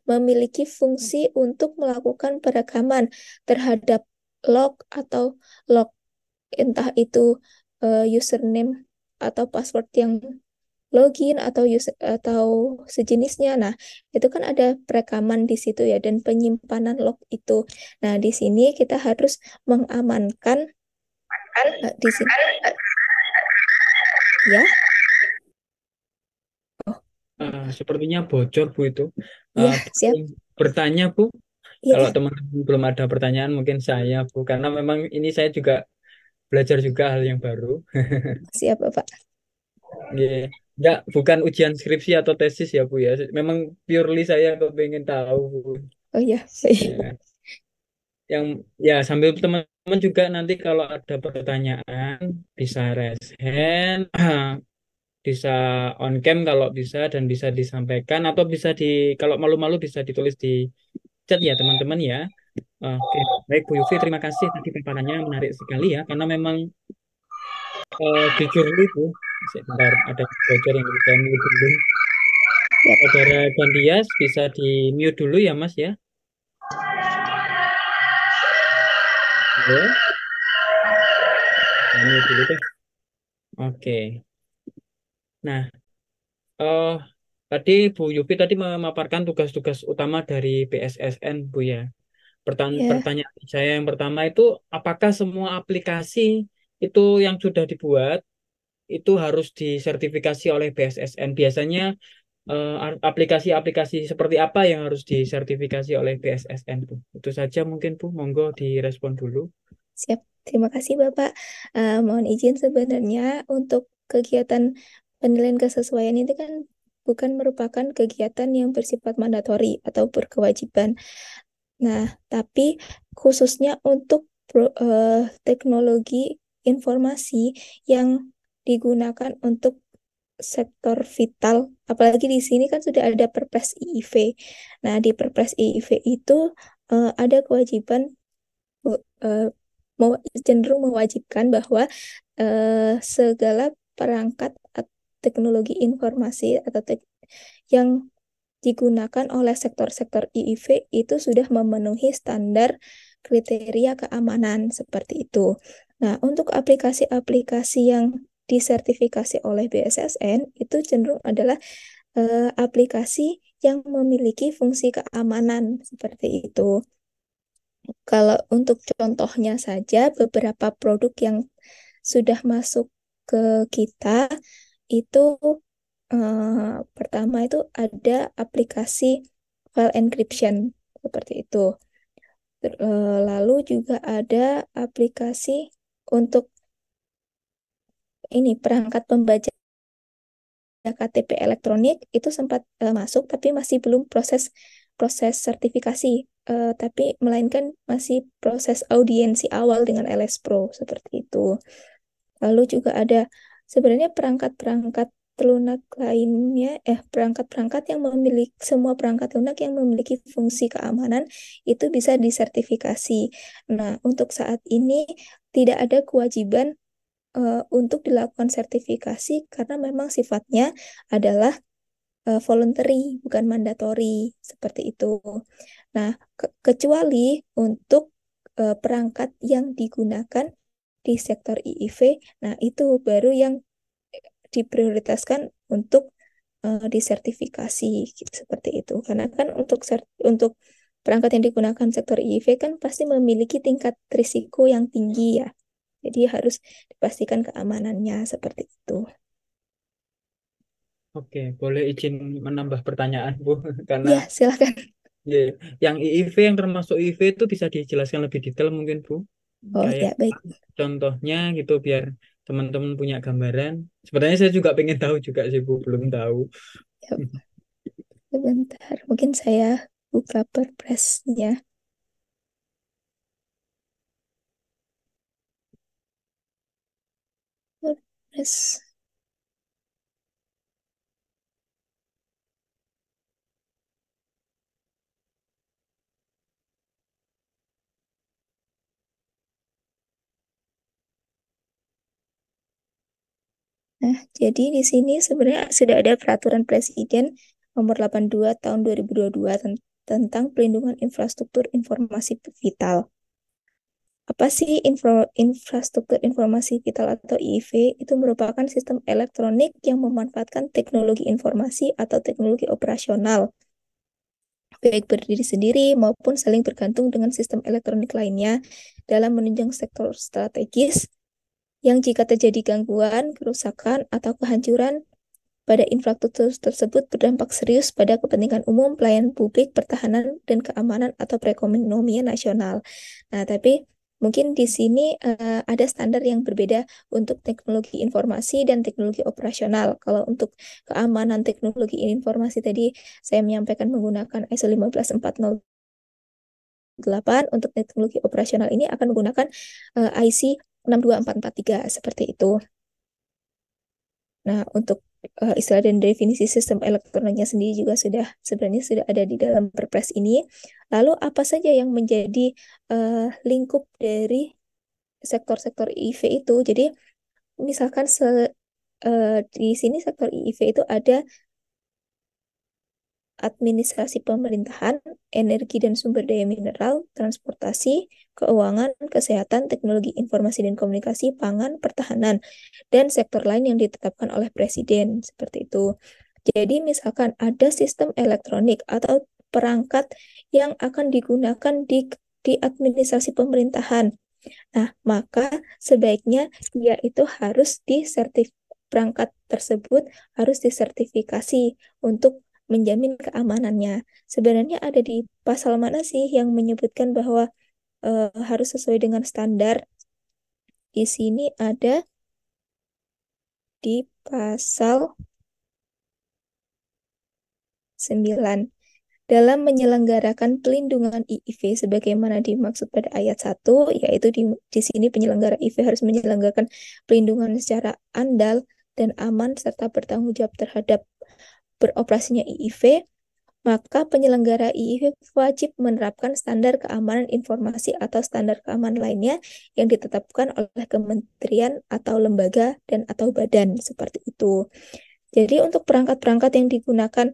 memiliki fungsi untuk melakukan perekaman terhadap log atau log, entah itu username atau password yang login atau sejenisnya. Nah, itu kan ada perekaman di situ ya, dan penyimpanan log itu. Nah, di sini kita harus mengamankan di sini ya. Sepertinya bocor Bu itu. Iya, siap. Bertanya Bu, Iya, kalau teman-teman belum ada pertanyaan mungkin saya Bu, karena memang ini saya juga belajar juga hal yang baru. siap Bapak. Yeah. Enggak, bukan ujian skripsi atau tesis ya Bu ya. Memang purely saya kepengen tahu Bu. Oh iya, baik. Ya. Yang ya sambil teman-teman juga nanti kalau ada pertanyaan bisa raise hand, bisa on cam kalau bisa dan bisa disampaikan atau bisa kalau malu-malu bisa ditulis di chat ya teman-teman ya. Oke, baik Bu Yufi, terima kasih tadi paparannya menarik sekali ya karena memang jujur itu sebentar ada bocor yang bisa mute dulu. Yap. Saudara Gandias bisa di mute dulu ya Mas ya. Halo. Mute dulu deh. Oke. Nah, tadi Bu Yufi tadi memaparkan tugas-tugas utama dari BSSN Bu ya. Ya, Pertanyaan saya yang pertama itu, apakah semua aplikasi itu yang sudah dibuat itu harus disertifikasi oleh BSSN? Biasanya aplikasi-aplikasi seperti apa yang harus disertifikasi oleh BSSN, Bu? Itu saja mungkin, Bu. Monggo direspon dulu. siap. Terima kasih Bapak. Mohon izin, sebenarnya untuk kegiatan penilaian kesesuaian itu kan bukan merupakan kegiatan yang bersifat mandatori atau berkewajiban. Nah, tapi khususnya untuk teknologi informasi yang digunakan untuk sektor vital, apalagi di sini kan sudah ada Perpres IIV. Nah, di Perpres IIV itu ada kewajiban uh, cenderung mewajibkan bahwa segala perangkat teknologi informasi atau yang digunakan oleh sektor-sektor IIV itu sudah memenuhi standar kriteria keamanan seperti itu. Nah, untuk aplikasi-aplikasi yang disertifikasi oleh BSSN itu cenderung adalah aplikasi yang memiliki fungsi keamanan seperti itu. Kalau untuk contohnya saja, beberapa produk yang sudah masuk ke kita itu pertama itu ada aplikasi file encryption seperti itu. Lalu juga ada aplikasi untuk ini perangkat pembaca KTP elektronik itu sempat masuk tapi masih belum proses sertifikasi, tapi melainkan masih proses audiensi awal dengan LS Pro seperti itu. Lalu juga ada sebenarnya perangkat-perangkat lunak lainnya, perangkat-perangkat yang memiliki semua perangkat lunak yang memiliki fungsi keamanan itu bisa disertifikasi. Nah, untuk saat ini tidak ada kewajiban untuk dilakukan sertifikasi karena memang sifatnya adalah voluntary, bukan mandatory, seperti itu. Nah, kecuali untuk perangkat yang digunakan di sektor IIV, nah itu baru yang diprioritaskan untuk disertifikasi seperti itu. Karena kan untuk perangkat yang digunakan sektor IIV kan pasti memiliki tingkat risiko yang tinggi ya. Jadi harus dipastikan keamanannya seperti itu. Oke, boleh izin menambah pertanyaan, Bu? Karena Ya, silakan. ya, yang IIV yang termasuk IIV itu bisa dijelaskan lebih detail mungkin, Bu? Oh Kayak ya, baik. contohnya gitu biar teman-teman punya gambaran. Sebenarnya saya juga pengen tahu juga sih, Bu, belum tahu. Ya, sebentar. Mungkin saya buka perpresnya. Perpres. Nah, jadi di sini sebenarnya sudah ada peraturan Presiden nomor 82 tahun 2022 tentang pelindungan infrastruktur informasi vital. Apa sih infrastruktur informasi vital atau IIV? Itu merupakan sistem elektronik yang memanfaatkan teknologi informasi atau teknologi operasional, baik berdiri sendiri maupun saling bergantung dengan sistem elektronik lainnya dalam menunjang sektor strategis yang jika terjadi gangguan, kerusakan, atau kehancuran pada infrastruktur tersebut berdampak serius pada kepentingan umum, pelayanan publik, pertahanan, dan keamanan atau perekonomian nasional. Nah, tapi mungkin di sini ada standar yang berbeda untuk teknologi informasi dan teknologi operasional. Kalau untuk keamanan teknologi informasi tadi saya menyampaikan menggunakan ISO 15408, untuk teknologi operasional ini akan menggunakan IC 62443 seperti itu. Nah, untuk istilah dan definisi sistem elektroniknya sendiri juga sebenarnya sudah ada di dalam Perpres ini. Lalu apa saja yang menjadi lingkup dari sektor-sektor IIV itu? Jadi misalkan di sini sektor IIV itu ada administrasi pemerintahan, energi dan sumber daya mineral, transportasi, keuangan, kesehatan, teknologi informasi dan komunikasi, pangan, pertahanan, dan sektor lain yang ditetapkan oleh Presiden, seperti itu. Jadi misalkan ada sistem elektronik atau perangkat yang akan digunakan di administrasi pemerintahan. Nah, maka sebaiknya dia itu harus perangkat tersebut harus disertifikasi untuk menjamin keamanannya. Sebenarnya ada di pasal mana sih yang menyebutkan bahwa harus sesuai dengan standar? Di sini ada di pasal 9. Dalam menyelenggarakan pelindungan IIV sebagaimana dimaksud pada ayat 1, yaitu di sini penyelenggara IIV harus menyelenggarakan pelindungan secara andal dan aman serta bertanggung jawab terhadap beroperasinya IIV, maka penyelenggara IIV wajib menerapkan standar keamanan informasi atau standar keamanan lainnya yang ditetapkan oleh kementerian atau lembaga dan atau badan seperti itu. Jadi untuk perangkat-perangkat yang digunakan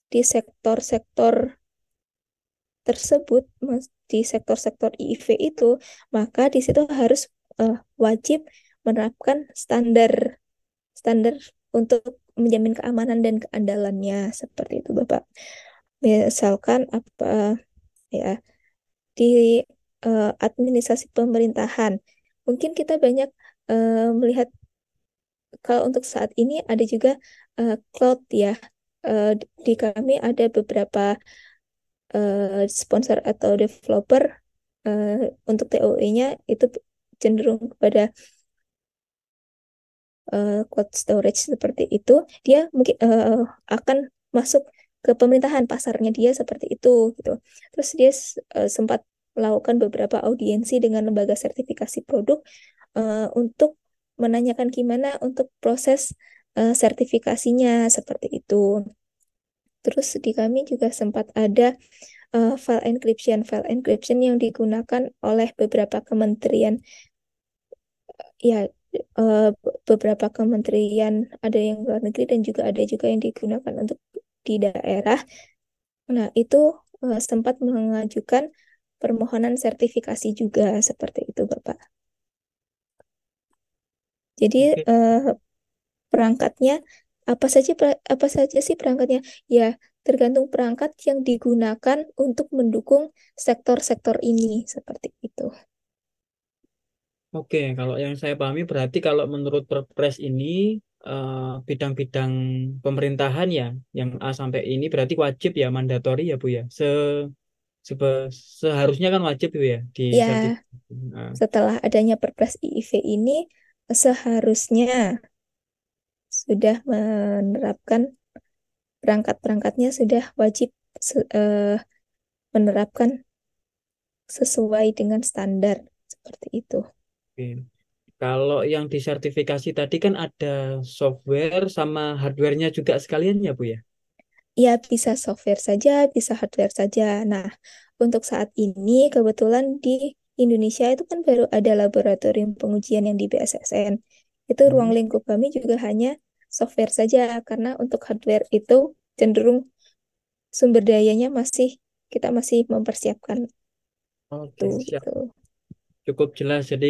di sektor-sektor tersebut, di sektor-sektor IIV itu, maka di situ harus wajib menerapkan standar standar untuk menjamin keamanan dan keandalannya seperti itu, Bapak. Misalkan apa ya di administrasi pemerintahan, mungkin kita banyak melihat kalau untuk saat ini ada juga cloud ya. Di kami ada beberapa sponsor atau developer untuk TOE-nya itu cenderung kepada cloud storage seperti itu. Dia mungkin akan masuk ke pemerintahan, pasarnya dia seperti itu gitu. Terus dia sempat melakukan beberapa audiensi dengan lembaga sertifikasi produk untuk menanyakan gimana untuk proses sertifikasinya seperti itu. Terus di kami juga sempat ada file encryption yang digunakan oleh beberapa kementerian, ya beberapa kementerian, ada yang luar negeri dan juga ada juga yang digunakan untuk di daerah. Nah, itu sempat mengajukan permohonan sertifikasi juga seperti itu, Bapak. Jadi Oke. perangkatnya apa saja sih perangkatnya? Ya, tergantung perangkat yang digunakan untuk mendukung sektor-sektor ini seperti itu. Oke, kalau yang saya pahami berarti kalau menurut Perpres ini eh, bidang-bidang pemerintahan ya, yang A sampai ini berarti wajib ya, mandatori ya Bu ya. Seharusnya kan wajib Bu ya di Ya, sertifikasi. Nah, setelah adanya Perpres IIV ini seharusnya sudah menerapkan perangkat-perangkatnya sudah wajib menerapkan sesuai dengan standar seperti itu. oke. Kalau yang disertifikasi tadi kan ada software sama hardware-nya juga sekalian ya Bu ya. Ya, bisa software saja, bisa hardware saja. Nah, untuk saat ini kebetulan di Indonesia itu kan baru ada laboratorium pengujian yang di BSSN. Itu ruang Hmm. lingkup kami juga hanya software saja, karena untuk hardware itu cenderung sumber dayanya kita masih mempersiapkan itu Oke, siap. gitu. Cukup jelas. Jadi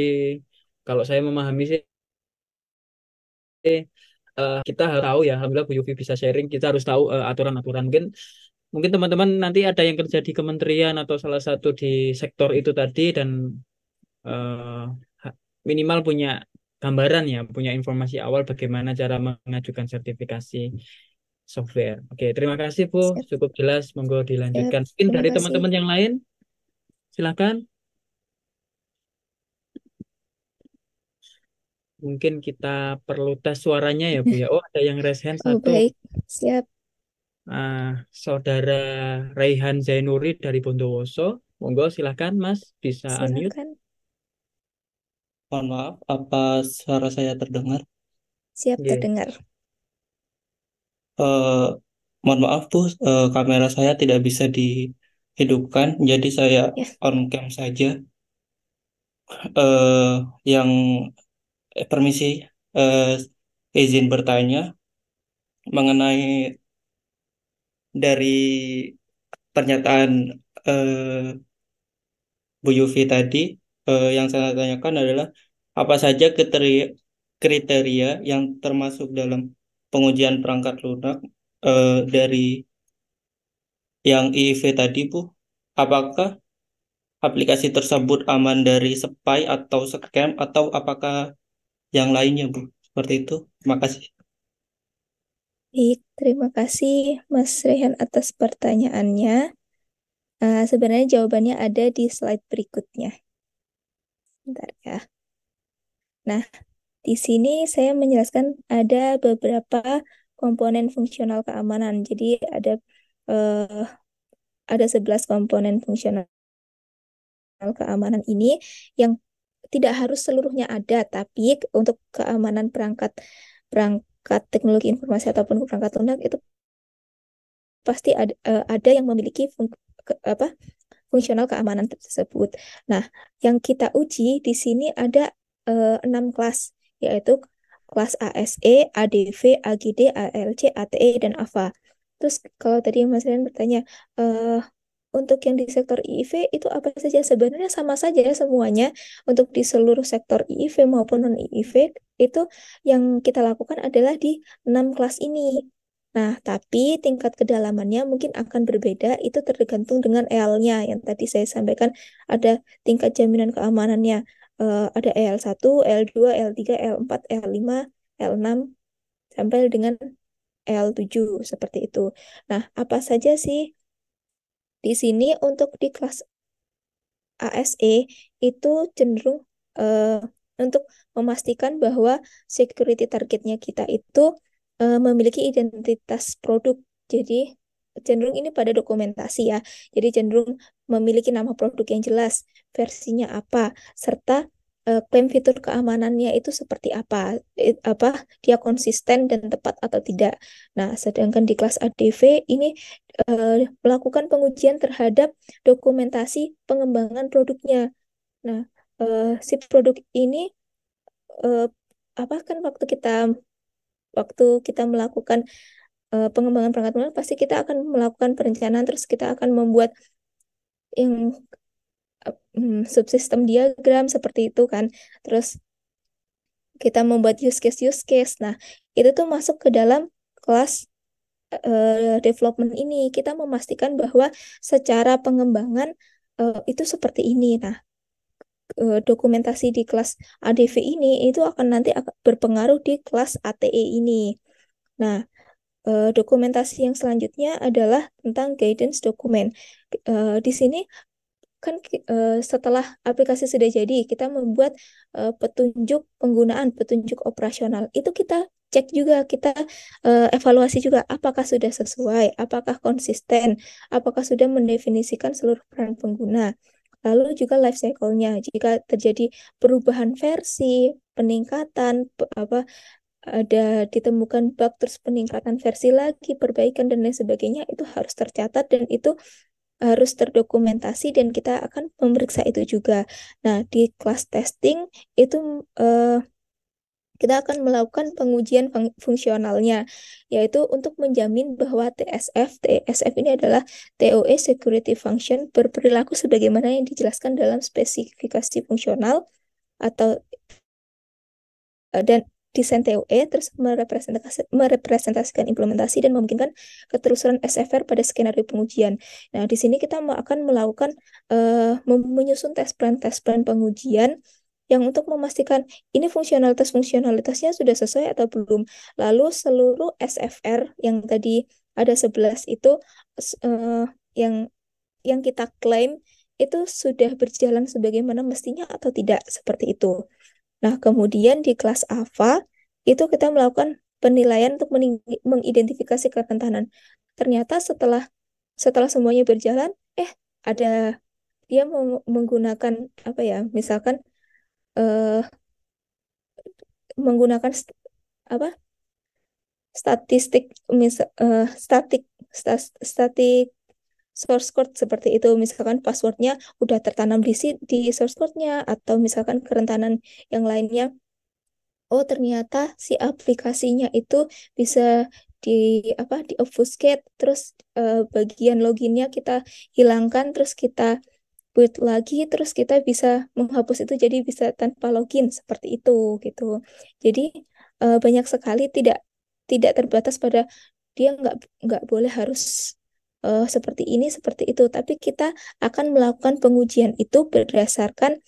kalau saya memahami sih kita harus tahu ya, alhamdulillah Bu Yufi bisa sharing, kita harus tahu aturan-aturan. Mungkin teman-teman nanti ada yang kerja di kementerian atau salah satu di sektor itu tadi dan eh, minimal punya gambaran ya, punya informasi awal bagaimana cara mengajukan sertifikasi software. Oke, terima kasih Bu, Siap, cukup jelas. Monggo siap. dilanjutkan. Mungkin Terima dari kasih. teman-teman yang lain, silakan. Mungkin kita perlu tes suaranya ya Bu ya. Oh, ada yang raise hand Oh, satu. baik. Siap, Saudara Raihan Zainuri dari Bondowoso. Monggo silahkan Mas, bisa unmute. silakan. Mohon maaf, apa suara saya terdengar? Siap Oke. terdengar. Eh, Mohon maaf, Bu, kamera saya tidak bisa dihidupkan, jadi saya Ya, on cam saja. Eh, yang permisi, eh, izin bertanya mengenai dari pernyataan eh, Bu Yufi tadi, yang saya tanyakan adalah apa saja kriteria yang termasuk dalam pengujian perangkat lunak dari yang IIV tadi, Bu. Apakah aplikasi tersebut aman dari spy atau scam atau apakah yang lainnya, Bu? Seperti itu. Terima kasih. baik. Terima kasih Mas Rehan atas pertanyaannya. Sebenarnya jawabannya ada di slide berikutnya. Bentar ya. Nah, di sini saya menjelaskan ada beberapa komponen fungsional keamanan. Jadi eh, ada 11 komponen fungsional keamanan ini yang tidak harus seluruhnya ada, tapi untuk keamanan perangkat perangkat teknologi informasi ataupun perangkat lunak itu pasti ada yang memiliki fungsional keamanan tersebut. Nah, yang kita uji di sini ada 6 kelas, yaitu kelas ASE, ADV, AGD, ALC, ATE, dan AVA. Terus kalau tadi Mas Rian bertanya, eh, untuk yang di sektor IIV itu apa saja? Sebenarnya sama saja semuanya untuk di seluruh sektor IIV maupun non-IIV itu yang kita lakukan adalah di 6 kelas ini. Nah, tapi tingkat kedalamannya mungkin akan berbeda, itu tergantung dengan EL-nya. Yang tadi saya sampaikan ada tingkat jaminan keamanannya. Ada EL1, EL2, EL3, EL4, EL5, EL6, sampai dengan EL7, seperti itu. Nah, apa saja sih di sini untuk di kelas ASE itu cenderung eh, untuk memastikan bahwa security targetnya kita itu memiliki identitas produk. Jadi cenderung ini pada dokumentasi ya. Jadi cenderung memiliki nama produk yang jelas, versinya apa, serta klaim fitur keamanannya itu seperti apa, dia konsisten dan tepat atau tidak. Nah, sedangkan di kelas ADV ini melakukan pengujian terhadap dokumentasi pengembangan produknya. Nah, si produk ini eh, apa kan waktu kita melakukan pengembangan perangkat lunak pasti kita akan melakukan perencanaan, terus kita akan membuat yang subsistem diagram seperti itu kan. Terus kita membuat use case. Nah, itu tuh masuk ke dalam kelas development ini. Kita memastikan bahwa secara pengembangan itu seperti ini. Nah, dokumentasi di kelas ADV ini itu akan nanti berpengaruh di kelas ATE ini. Nah, dokumentasi yang selanjutnya adalah tentang guidance dokumen. Di sini kan setelah aplikasi sudah jadi, kita membuat petunjuk penggunaan, petunjuk operasional. Itu kita cek juga, kita evaluasi juga apakah sudah sesuai, apakah konsisten, apakah sudah mendefinisikan seluruh peran pengguna. Lalu juga life cycle-nya, jika terjadi perubahan versi, peningkatan, ada ditemukan bug, terus peningkatan versi lagi, perbaikan, dan lain sebagainya, itu harus tercatat dan itu harus terdokumentasi dan kita akan memeriksa itu juga. Nah, di kelas testing itu kita akan melakukan pengujian fungsionalnya, yaitu untuk menjamin bahwa TSF ini adalah TOE Security Function berperilaku sebagaimana yang dijelaskan dalam spesifikasi fungsional atau dan desain TOE, terus merepresentasikan implementasi dan memungkinkan keterusan SFR pada skenario pengujian. Nah, di sini kita akan melakukan menyusun tes plan pengujian yang untuk memastikan ini fungsionalitasnya sudah sesuai atau belum. Lalu seluruh SFR yang tadi ada 11 itu yang kita klaim itu sudah berjalan sebagaimana mestinya atau tidak, seperti itu. Nah, kemudian di kelas AVA itu kita melakukan penilaian untuk mengidentifikasi kerentanan. Ternyata setelah semuanya berjalan, ada dia menggunakan apa ya? Misalkan menggunakan apa? Statistik statik source code seperti itu. Misalkan passwordnya udah tertanam di source code-nya atau misalkan kerentanan yang lainnya. Oh, ternyata si aplikasinya itu bisa di obfuscate, terus bagian loginnya kita hilangkan, terus kita build lagi, terus kita bisa menghapus itu jadi bisa tanpa login seperti itu gitu. Jadi banyak sekali tidak terbatas pada dia nggak boleh harus seperti ini seperti itu, tapi kita akan melakukan pengujian itu berdasarkan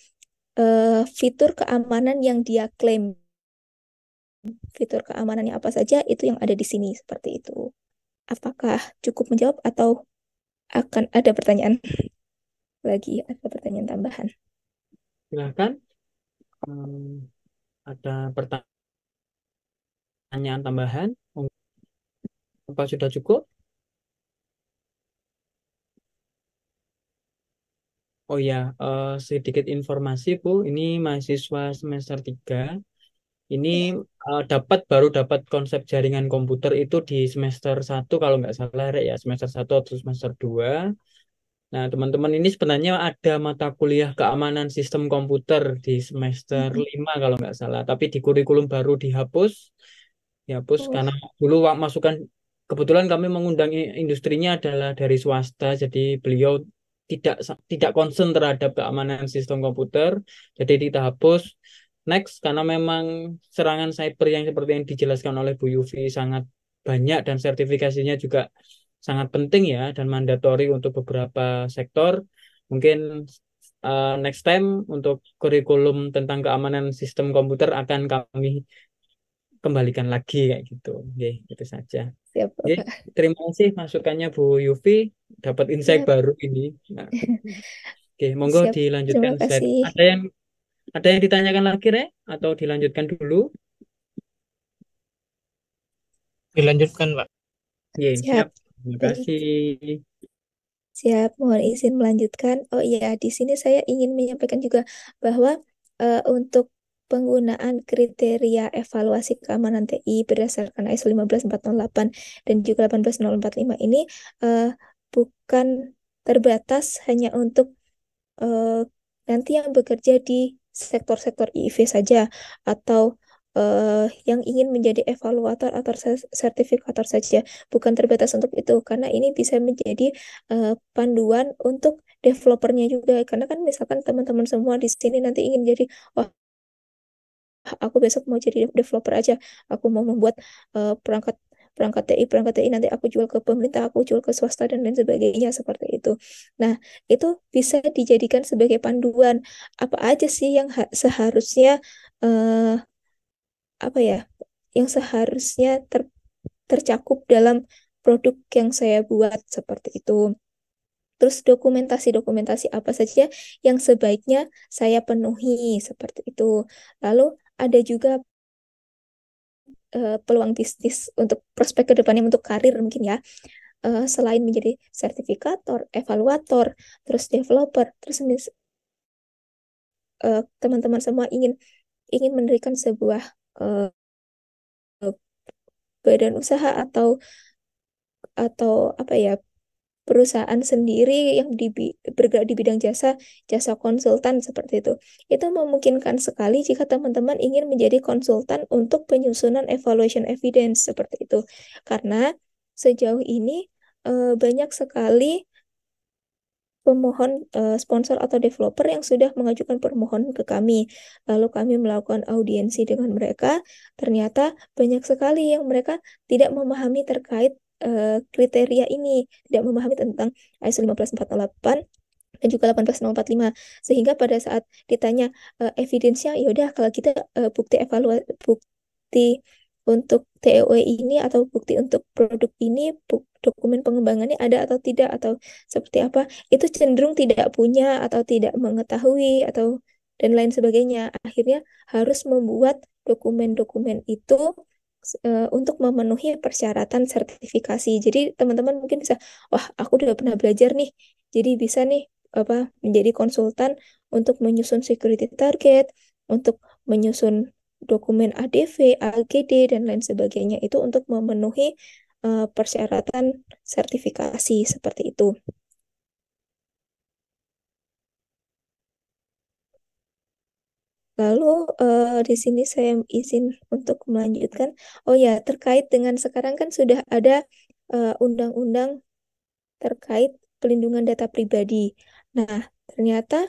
fitur keamanan yang dia klaim. Fitur keamanannya apa saja itu yang ada di sini seperti itu. Apakah cukup menjawab atau akan ada pertanyaan lagi, ada pertanyaan tambahan? Silakan. Ada pertanyaan tambahan? Apa sudah cukup? Oh ya, sedikit informasi Bu, ini mahasiswa semester 3. Ini baru dapat konsep jaringan komputer itu di semester 1 kalau nggak salah ya, semester 1 atau semester 2. Nah, teman-teman ini sebenarnya ada mata kuliah keamanan sistem komputer di semester 5 kalau nggak salah, tapi di kurikulum baru dihapus karena dulu masukan, kebetulan kami mengundang industrinya adalah dari swasta, jadi beliau tidak concern terhadap keamanan sistem komputer, jadi kita hapus. Next, karena memang serangan cyber yang seperti yang dijelaskan oleh Bu Yufi sangat banyak dan sertifikasinya juga sangat penting ya dan mandatori untuk beberapa sektor. Mungkin next time untuk kurikulum tentang keamanan sistem komputer akan kami kembalikan lagi kayak gitu. Oke, itu saja. Siap, Oke, Bapak. terima kasih masukannya Bu Yufi, dapat insight Siap. baru ini. Nah, oke, monggo Siap. dilanjutkan Terima slide. kasih. Ada yang ditanyakan lagi, Re? Atau dilanjutkan dulu? Dilanjutkan, Pak. Iya, Siap. siap. Terima Baik. kasih. Siap, mohon izin melanjutkan. Oh iya, di sini saya ingin menyampaikan juga bahwa untuk penggunaan kriteria evaluasi keamanan TI berdasarkan ISO 15408 dan juga 18045 ini bukan terbatas hanya untuk nanti yang bekerja di sektor-sektor IV saja atau yang ingin menjadi evaluator atau sertifikator saja, bukan terbatas untuk itu, karena ini bisa menjadi panduan untuk developernya juga. Karena kan misalkan teman-teman semua di sini nanti ingin jadi, wah, aku besok mau jadi developer aja, aku mau membuat perangkat perangkat TI nanti aku jual ke pemerintah, aku jual ke swasta dan lain sebagainya seperti itu. Nah, itu bisa dijadikan sebagai panduan apa aja sih yang seharusnya eh, apa ya, yang seharusnya tercakup dalam produk yang saya buat seperti itu. Terus dokumentasi-dokumentasi apa saja yang sebaiknya saya penuhi seperti itu. Lalu ada juga peluang bisnis untuk prospek ke depannya untuk karir mungkin ya. Selain menjadi sertifikator, evaluator, terus developer, terus teman-teman semua ingin ingin mendirikan sebuah eh, badan usaha atau apa ya, perusahaan sendiri yang bergerak di bidang jasa jasa konsultan seperti itu. Itu memungkinkan sekali jika teman-teman ingin menjadi konsultan untuk penyusunan evaluation evidence seperti itu. Karena sejauh ini banyak sekali pemohon sponsor atau developer yang sudah mengajukan permohonan ke kami. Lalu kami melakukan audiensi dengan mereka. Ternyata banyak sekali yang mereka tidak memahami terkait kriteria ini, tidak memahami tentang ISO 15408 dan juga 18045. Sehingga pada saat ditanya evidence-nya, ya udah kalau kita bukti untuk TOE ini atau bukti untuk produk ini, dokumen pengembangannya ada atau tidak atau seperti apa, itu cenderung tidak punya atau tidak mengetahui atau dan lain sebagainya. Akhirnya harus membuat dokumen-dokumen itu untuk memenuhi persyaratan sertifikasi. Jadi teman-teman mungkin bisa, wah aku udah pernah belajar nih, jadi bisa nih apa menjadi konsultan untuk menyusun security target, untuk menyusun dokumen ADV, AGD dan lain sebagainya itu untuk memenuhi persyaratan sertifikasi seperti itu. Lalu di sini saya izin untuk melanjutkan. Oh ya, terkait dengan sekarang kan sudah ada undang-undang terkait pelindungan data pribadi. Nah, ternyata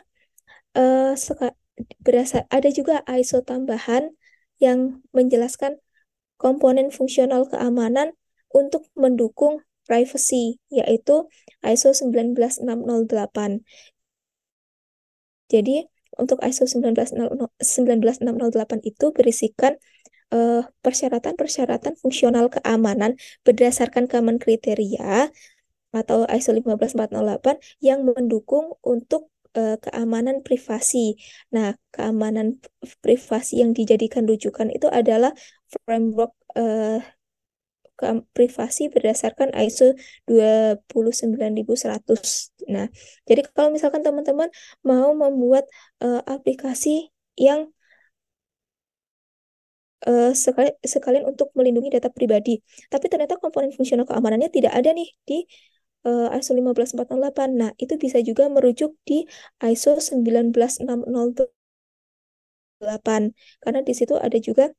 ada juga ISO tambahan yang menjelaskan komponen fungsional keamanan untuk mendukung privacy, yaitu ISO 19608. Jadi, untuk ISO 19608 itu berisikan persyaratan-persyaratan fungsional keamanan berdasarkan Common Kriteria atau ISO 15408 yang mendukung untuk keamanan privasi. Nah, keamanan privasi yang dijadikan rujukan itu adalah framework privasi berdasarkan ISO 29100. Nah, jadi kalau misalkan teman-teman mau membuat aplikasi yang sekalian untuk melindungi data pribadi, tapi ternyata komponen fungsional keamanannya tidak ada nih di ISO 15408. Nah, itu bisa juga merujuk di ISO 19608 karena di situ ada juga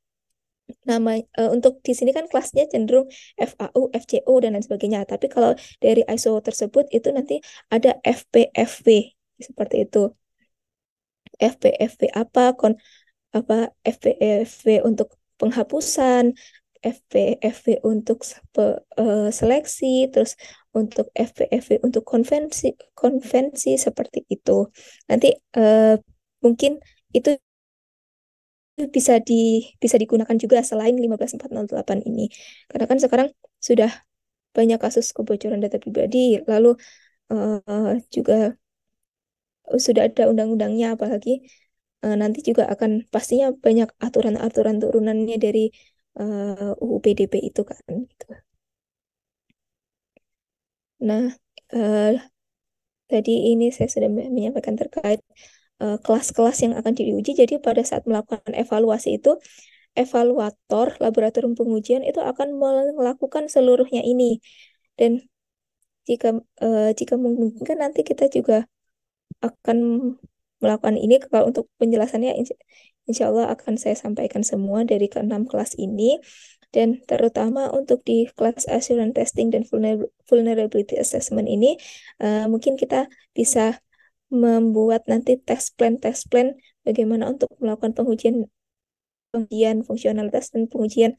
nama untuk di sini kan kelasnya cenderung FAU, FCO dan lain sebagainya. Tapi kalau dari ISO tersebut itu nanti ada FPFV seperti itu. FPFV apa FPFV untuk penghapusan, FPFV untuk seleksi, terus untuk FPFV untuk konvensi konvensi seperti itu. Nanti mungkin itu bisa digunakan juga selain 15408 ini. Karena kan sekarang sudah banyak kasus kebocoran data pribadi, lalu juga sudah ada undang-undangnya, apalagi nanti juga akan pastinya banyak aturan-aturan turunannya dari UU PDP itu kan. Gitu. Nah, tadi ini saya sudah menyampaikan terkait kelas-kelas yang akan diuji. Jadi pada saat melakukan evaluasi itu, evaluator laboratorium pengujian itu akan melakukan seluruhnya ini. Dan jika memungkinkan nanti kita juga akan melakukan ini. Kalau untuk penjelasannya insya Allah akan saya sampaikan semua dari keenam kelas ini. Dan terutama untuk di kelas assurance testing dan vulnerability assessment ini, mungkin kita bisa membuat nanti test plan bagaimana untuk melakukan pengujian fungsionalitas dan pengujian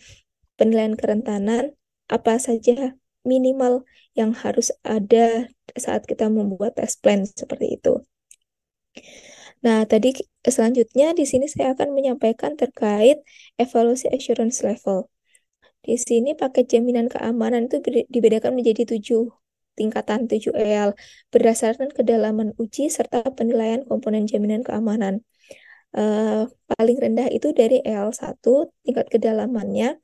penilaian kerentanan apa saja minimal yang harus ada saat kita membuat test plan seperti itu. Nah, tadi selanjutnya di sini saya akan menyampaikan terkait evaluasi assurance level. Di sini paket jaminan keamanan itu dibedakan menjadi 7 tingkatan, 7 EL berdasarkan kedalaman uji serta penilaian komponen jaminan keamanan. Paling rendah itu dari EL1 tingkat kedalamannya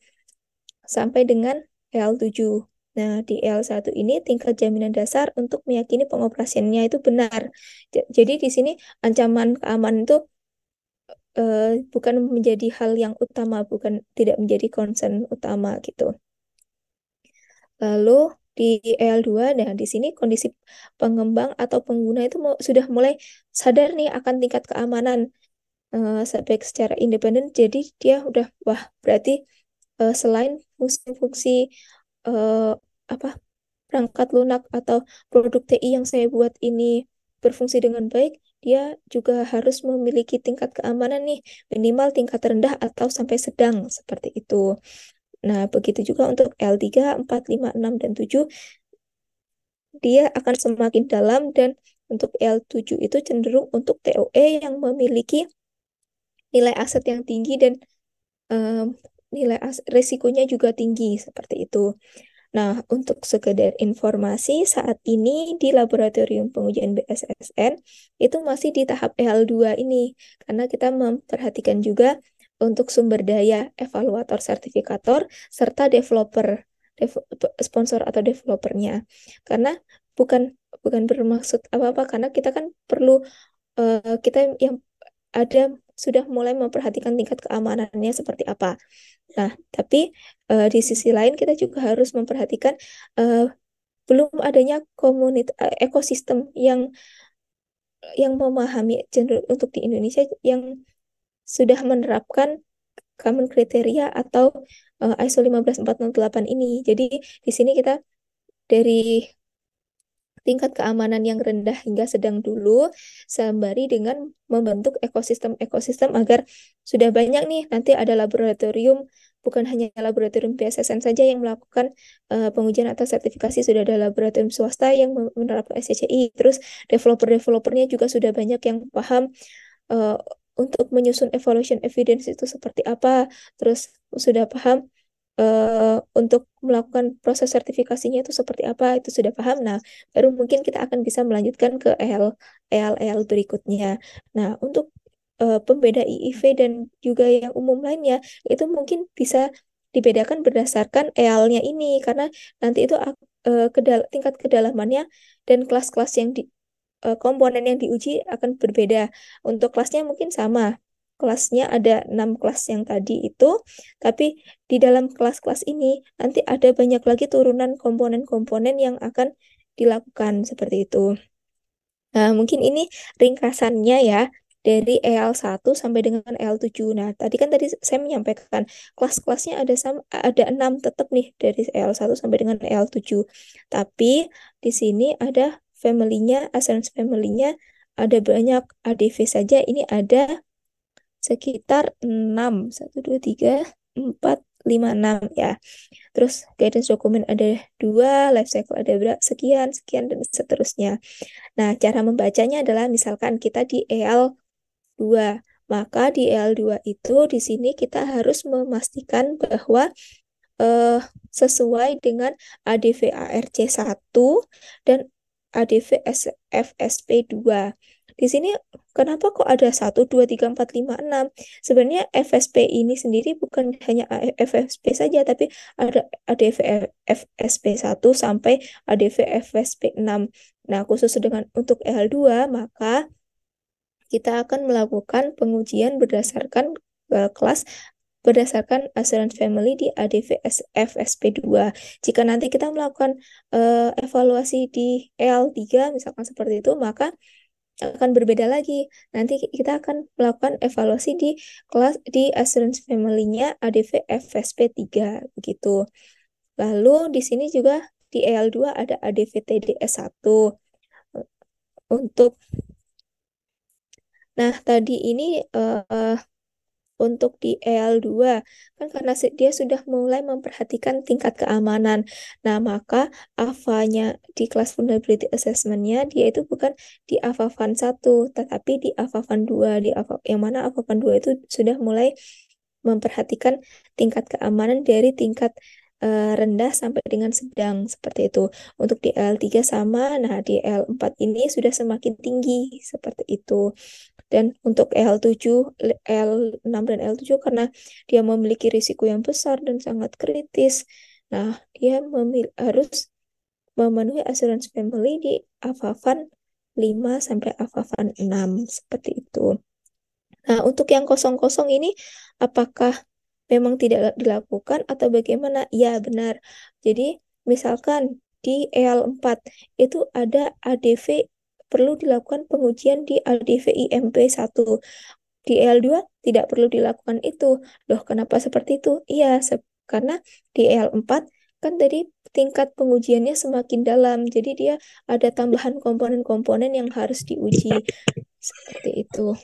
sampai dengan EL7. Nah, di EL1 ini tingkat jaminan dasar untuk meyakini pengoperasiannya itu benar. Jadi di sini ancaman keamanan itu bukan menjadi hal yang utama, tidak menjadi concern utama gitu. Lalu di EL2, nah di sini kondisi pengembang atau pengguna itu sudah mulai sadar nih akan tingkat keamanan baik secara independen. Jadi dia udah wah berarti selain fungsi-fungsi apa perangkat lunak atau produk TI yang saya buat ini berfungsi dengan baik, dia juga harus memiliki tingkat keamanan nih, minimal tingkat rendah atau sampai sedang seperti itu. Nah, begitu juga untuk L3, 4, 5, 6, dan 7, dia akan semakin dalam, dan untuk L7 itu cenderung untuk TOE yang memiliki nilai aset yang tinggi dan nilai resikonya juga tinggi, seperti itu. Nah, untuk sekedar informasi, saat ini di laboratorium pengujian BSSN itu masih di tahap EL2 ini, karena kita memperhatikan juga untuk sumber daya evaluator sertifikator serta sponsor atau developernya. Karena bukan bukan bermaksud apa-apa, karena kita kan perlu kita yang ada sudah mulai memperhatikan tingkat keamanannya seperti apa. Nah, tapi di sisi lain kita juga harus memperhatikan belum adanya ekosistem yang memahami untuk di Indonesia yang sudah menerapkan common kriteria atau ISO 15408 ini. Jadi di sini kita dari tingkat keamanan yang rendah hingga sedang dulu, sembari dengan membentuk ekosistem agar sudah banyak nih, nanti ada laboratorium, bukan hanya laboratorium BSSN saja yang melakukan pengujian atau sertifikasi, sudah ada laboratorium swasta yang menerapkan SCCI, terus developer-developernya juga sudah banyak yang paham untuk menyusun evaluation evidence itu seperti apa, terus sudah paham untuk melakukan proses sertifikasinya itu seperti apa, itu sudah paham. Nah, baru mungkin kita akan bisa melanjutkan ke EL berikutnya. Nah, untuk pembeda IIV dan juga yang umum lainnya, itu mungkin bisa dibedakan berdasarkan EL-nya ini, karena nanti itu tingkat kedalamannya dan kelas-kelas yang komponen yang diuji akan berbeda. Untuk kelasnya mungkin sama. Kelasnya ada 6 kelas yang tadi itu, tapi di dalam kelas-kelas ini nanti ada banyak lagi turunan komponen-komponen yang akan dilakukan seperti itu. Nah, mungkin ini ringkasannya ya dari EL1 sampai dengan EL7. Nah, tadi saya menyampaikan kelas-kelasnya ada 6 tetap nih dari EL1 sampai dengan EL7. Tapi di sini ada family-nya, assurance family-nya ada banyak. ADV saja ini ada sekitar 6, 1, 2, 3, 4, 5, 6 ya. Terus guidance dokumen ada 2, life cycle ada sekian, dan seterusnya. Nah, cara membacanya adalah misalkan kita di EL2, maka di EL2 itu di sini kita harus memastikan bahwa sesuai dengan ADV ARC1 dan ADV FSP2. Di sini kenapa kok ada 1, 2, 3, 4, 5, 6? Sebenarnya FSP ini sendiri bukan hanya FSP saja, tapi ada ADV FSP1 sampai ADV FSP6. Nah, khusus untuk L2, maka kita akan melakukan pengujian berdasarkan kelas berdasarkan assurance family di ADV FSP2. Jika nanti kita melakukan evaluasi di L3 misalkan seperti itu, maka akan berbeda lagi. Nanti kita akan melakukan evaluasi di kelas di assurance family-nya ADV FSP3 begitu. Lalu di sini juga di EL2 ada ADV TDS1 untuk. Nah, tadi ini untuk di EL2 kan karena dia sudah mulai memperhatikan tingkat keamanan. Nah, maka AVA-nya di kelas vulnerability assessment-nya dia itu bukan di AVA-FAN 1, tetapi di AVA-FAN 2, yang mana AVA-FAN 2 itu sudah mulai memperhatikan tingkat keamanan dari tingkat rendah sampai dengan sedang seperti itu. Untuk di L3 sama, nah di L4 ini sudah semakin tinggi seperti itu. Dan untuk L7, L6 dan L7 karena dia memiliki risiko yang besar dan sangat kritis. Nah, dia harus memenuhi asuransi family di AVA-FAN 5 sampai AVA-FAN 6 seperti itu. Nah, untuk yang kosong-kosong ini apakah memang tidak dilakukan atau bagaimana? Ya, benar. Jadi, misalkan di EL4 itu ada ADV, perlu dilakukan pengujian di ADV IMP 1. Di EL2 tidak perlu dilakukan itu. Loh, kenapa seperti itu? Iya, karena di EL4 kan tadi tingkat pengujiannya semakin dalam. Jadi dia ada tambahan komponen-komponen yang harus diuji. Seperti itu.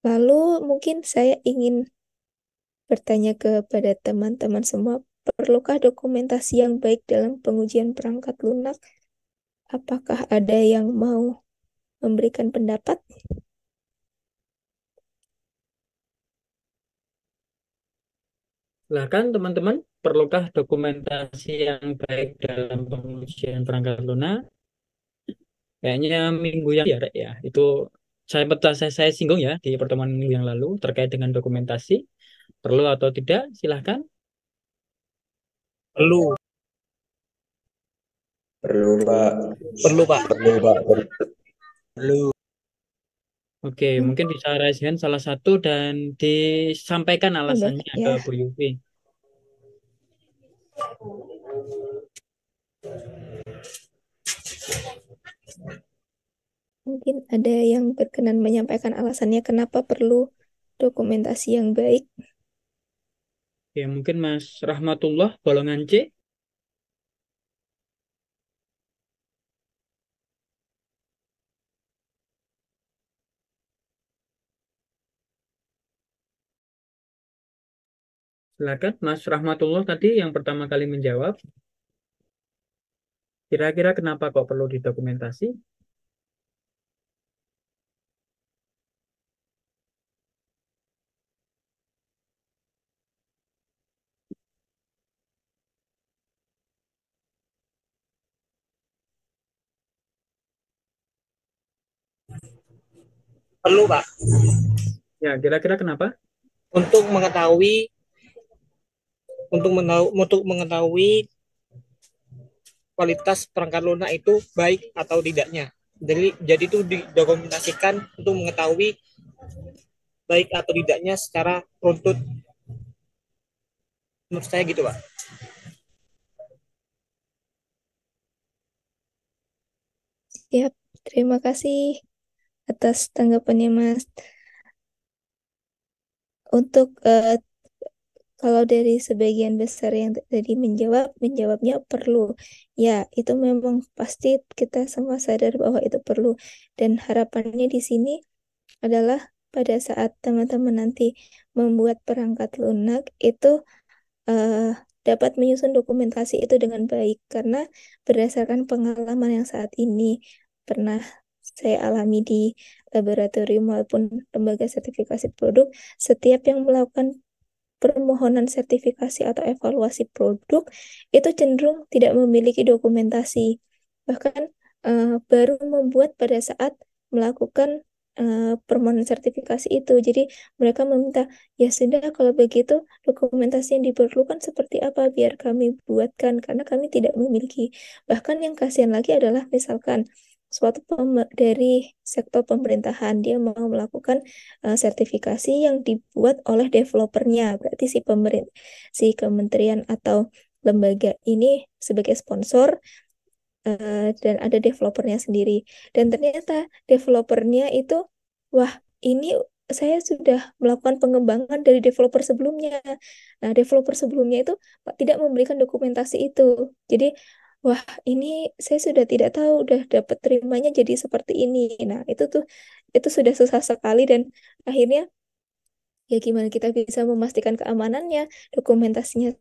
Lalu mungkin saya ingin bertanya kepada teman-teman semua, perlukah dokumentasi yang baik dalam pengujian perangkat lunak? Apakah ada yang mau memberikan pendapat? Silakan teman-teman, perlukah dokumentasi yang baik dalam pengujian perangkat lunak? Kayaknya minggu yang ya, Rek, ya. Itu saya singgung ya di pertemuan minggu yang lalu terkait dengan dokumentasi. Perlu atau tidak? Silahkan. Perlu, Perlu, Pak. perlu Pak. Perlu, Pak. Perlu. Oke, mungkin bisa raise hand salah satu dan disampaikan alasannya ke Ya, Bu Yufi. mungkin ada yang berkenan menyampaikan alasannya kenapa perlu dokumentasi yang baik. Oke, mungkin Mas Rahmatullah golongan C. Silakan Mas Rahmatullah tadi yang pertama kali menjawab. Kira-kira kenapa kok perlu didokumentasi? Perlu Pak. Ya, kira-kira kenapa? Untuk mengetahui untuk mengetahui kualitas perangkat lunak itu baik atau tidaknya. Jadi itu didokumentasikan untuk mengetahui baik atau tidaknya secara runtut. Menurut saya gitu, Pak. Siap, terima kasih atas tanggapannya, Mas. Untuk kalau dari sebagian besar yang tadi menjawabnya perlu. Ya, itu memang pasti kita semua sadar bahwa itu perlu. Dan harapannya di sini adalah pada saat teman-teman nanti membuat perangkat lunak, itu dapat menyusun dokumentasi itu dengan baik. Karena berdasarkan pengalaman yang saat ini pernah saya alami di laboratorium maupun lembaga sertifikasi produk, setiap yang melakukan permohonan sertifikasi atau evaluasi produk itu cenderung tidak memiliki dokumentasi. Bahkan baru membuat pada saat melakukan permohonan sertifikasi itu. Jadi mereka meminta, ya sudah kalau begitu dokumentasi yang diperlukan seperti apa biar kami buatkan karena kami tidak memiliki. Bahkan yang kasihan lagi adalah misalkan dari sektor pemerintahan dia mau melakukan sertifikasi yang dibuat oleh developernya, berarti si kementerian atau lembaga ini sebagai sponsor dan ada developernya sendiri. Dan ternyata developernya itu, wah ini saya sudah melakukan pengembangan dari developer sebelumnya. Nah, developer sebelumnya itu tidak memberikan dokumentasi itu. Jadi wah ini saya sudah tidak tahu, udah dapat terimanya jadi seperti ini. Nah itu sudah susah sekali dan akhirnya ya gimana kita bisa memastikan keamanannya, dokumentasinya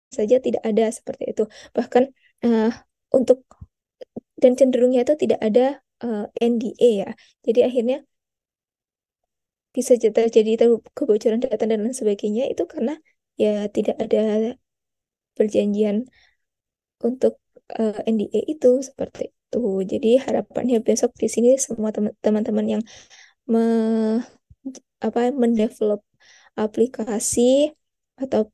saja tidak ada seperti itu. Bahkan eh, untuk dan cenderungnya itu tidak ada NDA ya. Jadi akhirnya bisa terjadi kebocoran data dan lain sebagainya itu karena ya tidak ada perjanjian untuk NDA itu seperti itu. Jadi harapannya besok di sini semua teman-teman yang me, mendevelop aplikasi atau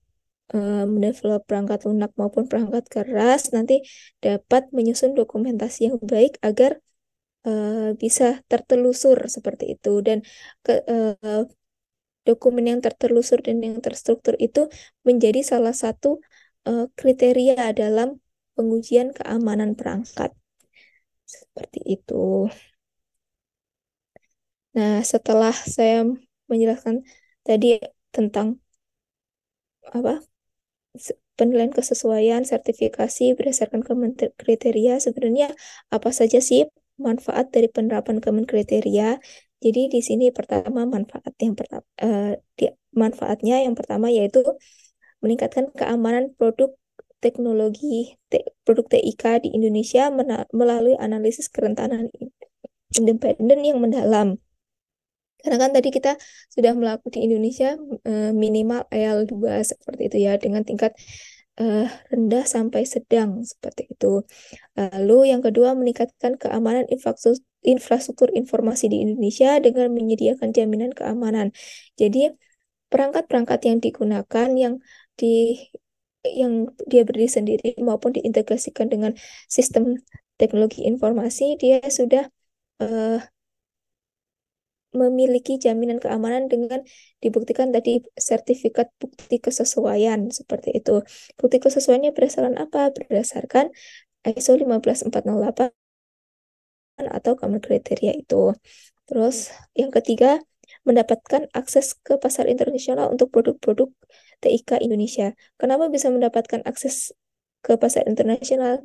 mendevelop perangkat lunak maupun perangkat keras nanti dapat menyusun dokumentasi yang baik agar bisa tertelusur seperti itu dan dokumen yang tertelusur dan yang terstruktur itu menjadi salah satu kriteria dalam pengujian keamanan perangkat seperti itu. Nah, setelah saya menjelaskan tadi tentang apa penilaian kesesuaian sertifikasi berdasarkan kriteria, sebenarnya apa saja sih manfaat dari penerapan kriteria? Jadi di sini pertama manfaatnya yang pertama yaitu meningkatkan keamanan produk teknologi produk TIK di Indonesia melalui analisis kerentanan independen yang mendalam. Karena kan tadi kita sudah melakukan di Indonesia minimal IL2 seperti itu ya, dengan tingkat rendah sampai sedang seperti itu. Lalu yang kedua meningkatkan keamanan infrastruktur informasi di Indonesia dengan menyediakan jaminan keamanan. Jadi perangkat-perangkat yang digunakan di yang dia berdiri sendiri maupun diintegrasikan dengan sistem teknologi informasi, dia sudah memiliki jaminan keamanan dengan dibuktikan tadi sertifikat bukti kesesuaian seperti itu. Bukti kesesuaiannya berdasarkan apa? Berdasarkan ISO 15408 atau common kriteria itu. Terus yang ketiga, mendapatkan akses ke pasar internasional untuk produk-produk TIK Indonesia. Kenapa bisa mendapatkan akses ke pasar internasional?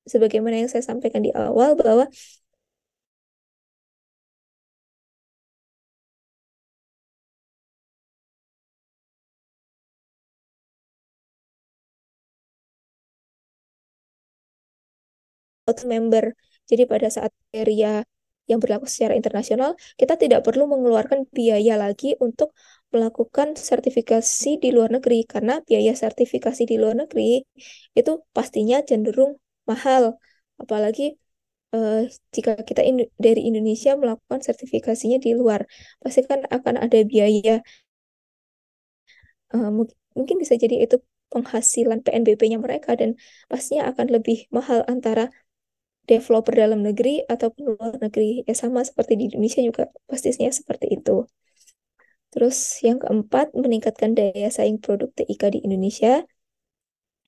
Sebagaimana yang saya sampaikan di awal bahwa auto member. Jadi pada saat kriteria yang berlaku secara internasional, kita tidak perlu mengeluarkan biaya lagi untuk melakukan sertifikasi di luar negeri karena biaya sertifikasi di luar negeri itu pastinya cenderung mahal. Apalagi jika kita dari Indonesia melakukan sertifikasinya di luar, pasti kan akan ada biaya. Mungkin bisa jadi itu penghasilan PNBP-nya mereka dan pastinya akan lebih mahal antara developer dalam negeri ataupun luar negeri. Ya sama seperti di Indonesia juga pastinya seperti itu. Terus yang keempat, meningkatkan daya saing produk TIK di Indonesia.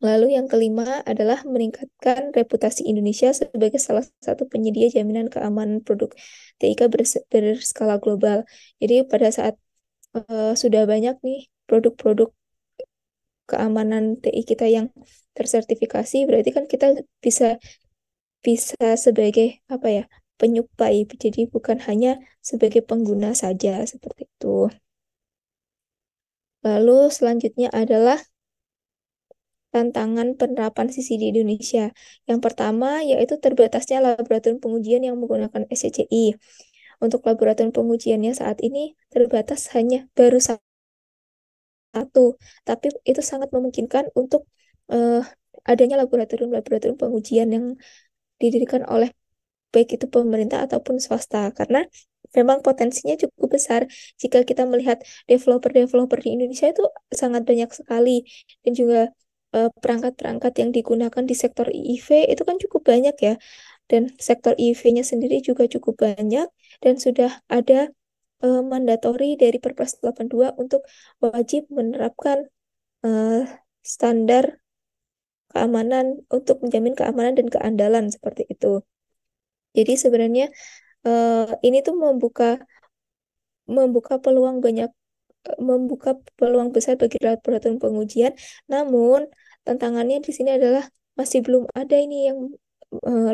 Lalu yang kelima adalah meningkatkan reputasi Indonesia sebagai salah satu penyedia jaminan keamanan produk TIK berskala global. Jadi pada saat sudah banyak nih produk-produk keamanan TI kita yang tersertifikasi, berarti kan kita bisa bisa sebagai apa ya penyuplai, jadi bukan hanya sebagai pengguna saja seperti itu. Lalu selanjutnya adalah tantangan penerapan sisi di Indonesia. Yang pertama yaitu terbatasnya laboratorium pengujian yang menggunakan SCCI. Untuk laboratorium pengujiannya saat ini terbatas hanya baru satu, tapi itu sangat memungkinkan untuk adanya laboratorium-laboratorium pengujian yang didirikan oleh baik itu pemerintah ataupun swasta karena memang potensinya cukup besar jika kita melihat developer-developer di Indonesia itu sangat banyak sekali dan juga perangkat-perangkat yang digunakan di sektor IIV itu kan cukup banyak ya dan sektor IIV-nya sendiri juga cukup banyak dan sudah ada mandatori dari Perpres 82 untuk wajib menerapkan standar keamanan untuk menjamin keamanan dan keandalan seperti itu. Jadi sebenarnya ini tuh membuka peluang besar bagi laboratorium pengujian. Namun tantangannya di sini adalah masih belum ada ini yang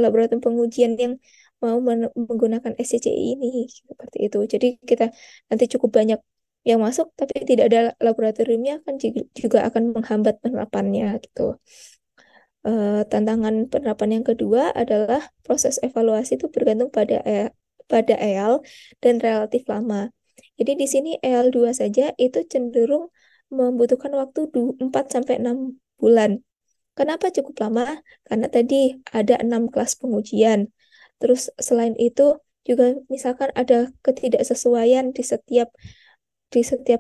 laboratorium pengujian yang mau menggunakan SCCI ini seperti itu. Jadi kita nanti cukup banyak yang masuk, tapi tidak ada laboratoriumnya kan juga akan menghambat penerapannya gitu. Tantangan penerapan yang kedua adalah proses evaluasi itu bergantung pada EAL dan relatif lama. Jadi di sini EAL 2 saja itu cenderung membutuhkan waktu 4 sampai 6 bulan. Kenapa cukup lama? Karena tadi ada 6 kelas pengujian. Terus selain itu juga misalkan ada ketidaksesuaian di setiap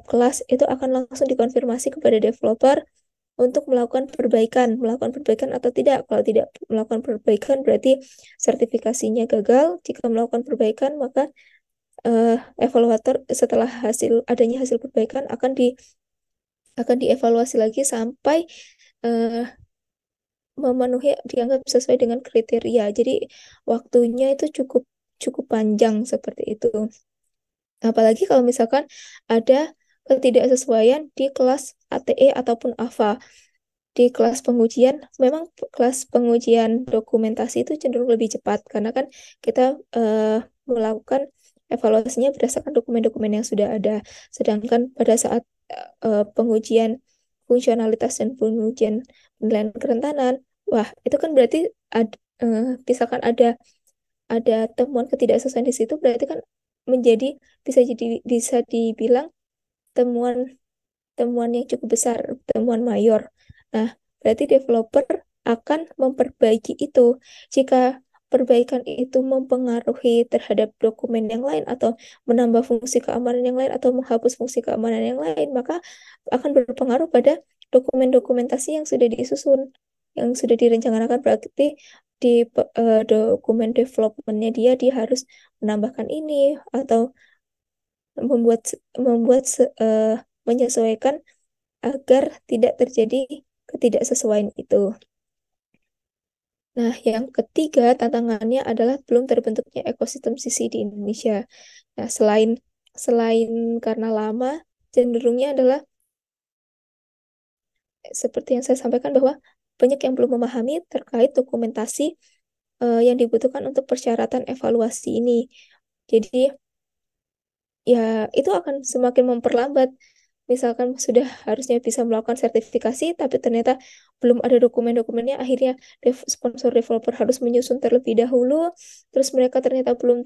kelas itu akan langsung dikonfirmasi kepada developer untuk melakukan perbaikan atau tidak. Kalau tidak melakukan perbaikan berarti sertifikasinya gagal. Jika melakukan perbaikan maka evaluator setelah adanya hasil perbaikan akan dievaluasi lagi sampai dianggap sesuai dengan kriteria. Jadi waktunya itu cukup cukup panjang seperti itu. Apalagi kalau misalkan ada ketidaksesuaian di kelas ATE ataupun AFA. Di kelas pengujian, memang kelas pengujian dokumentasi itu cenderung lebih cepat karena kan kita melakukan evaluasinya berdasarkan dokumen-dokumen yang sudah ada. Sedangkan pada saat pengujian fungsionalitas dan pengujian penilaian kerentanan, wah itu kan berarti misalkan ada temuan ketidaksesuaian di situ, berarti kan bisa dibilang temuan temuan yang cukup besar, temuan mayor. Nah, berarti developer akan memperbaiki itu. Jika perbaikan itu mempengaruhi terhadap dokumen yang lain atau menambah fungsi keamanan yang lain atau menghapus fungsi keamanan yang lain, maka akan berpengaruh pada dokumen-dokumentasi yang sudah disusun, yang sudah direncanakan. Berarti di dokumen development-nya dia harus menambahkan ini atau membuat membuat menyesuaikan agar tidak terjadi ketidaksesuaian itu. Nah, yang ketiga tantangannya adalah belum terbentuknya ekosistem CC di Indonesia. Nah, selain karena lama, cenderungnya adalah seperti yang saya sampaikan bahwa banyak yang belum memahami terkait dokumentasi yang dibutuhkan untuk persyaratan evaluasi ini. Jadi, ya itu akan semakin memperlambat. Misalkan sudah harusnya bisa melakukan sertifikasi, tapi ternyata belum ada dokumen-dokumennya, akhirnya sponsor developer harus menyusun terlebih dahulu, terus mereka ternyata belum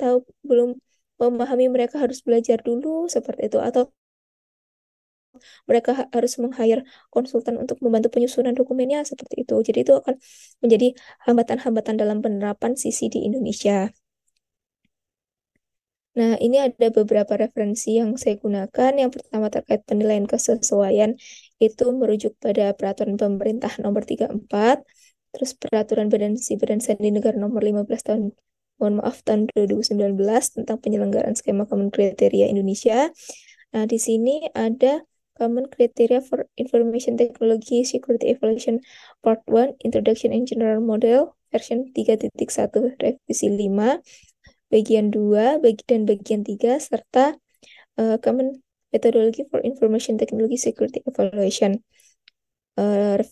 memahami, mereka harus belajar dulu, seperti itu. Atau mereka harus meng-hire konsultan untuk membantu penyusunan dokumennya, seperti itu. Jadi itu akan menjadi hambatan-hambatan dalam penerapan CC di Indonesia. Nah, ini ada beberapa referensi yang saya gunakan. Yang pertama terkait penilaian kesesuaian itu merujuk pada Peraturan Pemerintah Nomor 34, terus Peraturan Badan Sandi Negara Nomor 15 tahun 2019 tentang penyelenggaraan skema Common Kriteria Indonesia. Nah, di sini ada Common Criteria for Information Technology Security Evaluation Part 1 Introduction and General Model version 3.1 revisi 5 bagian 2 dan bagian 3 serta Common Methodology for Information Technology Security Evaluation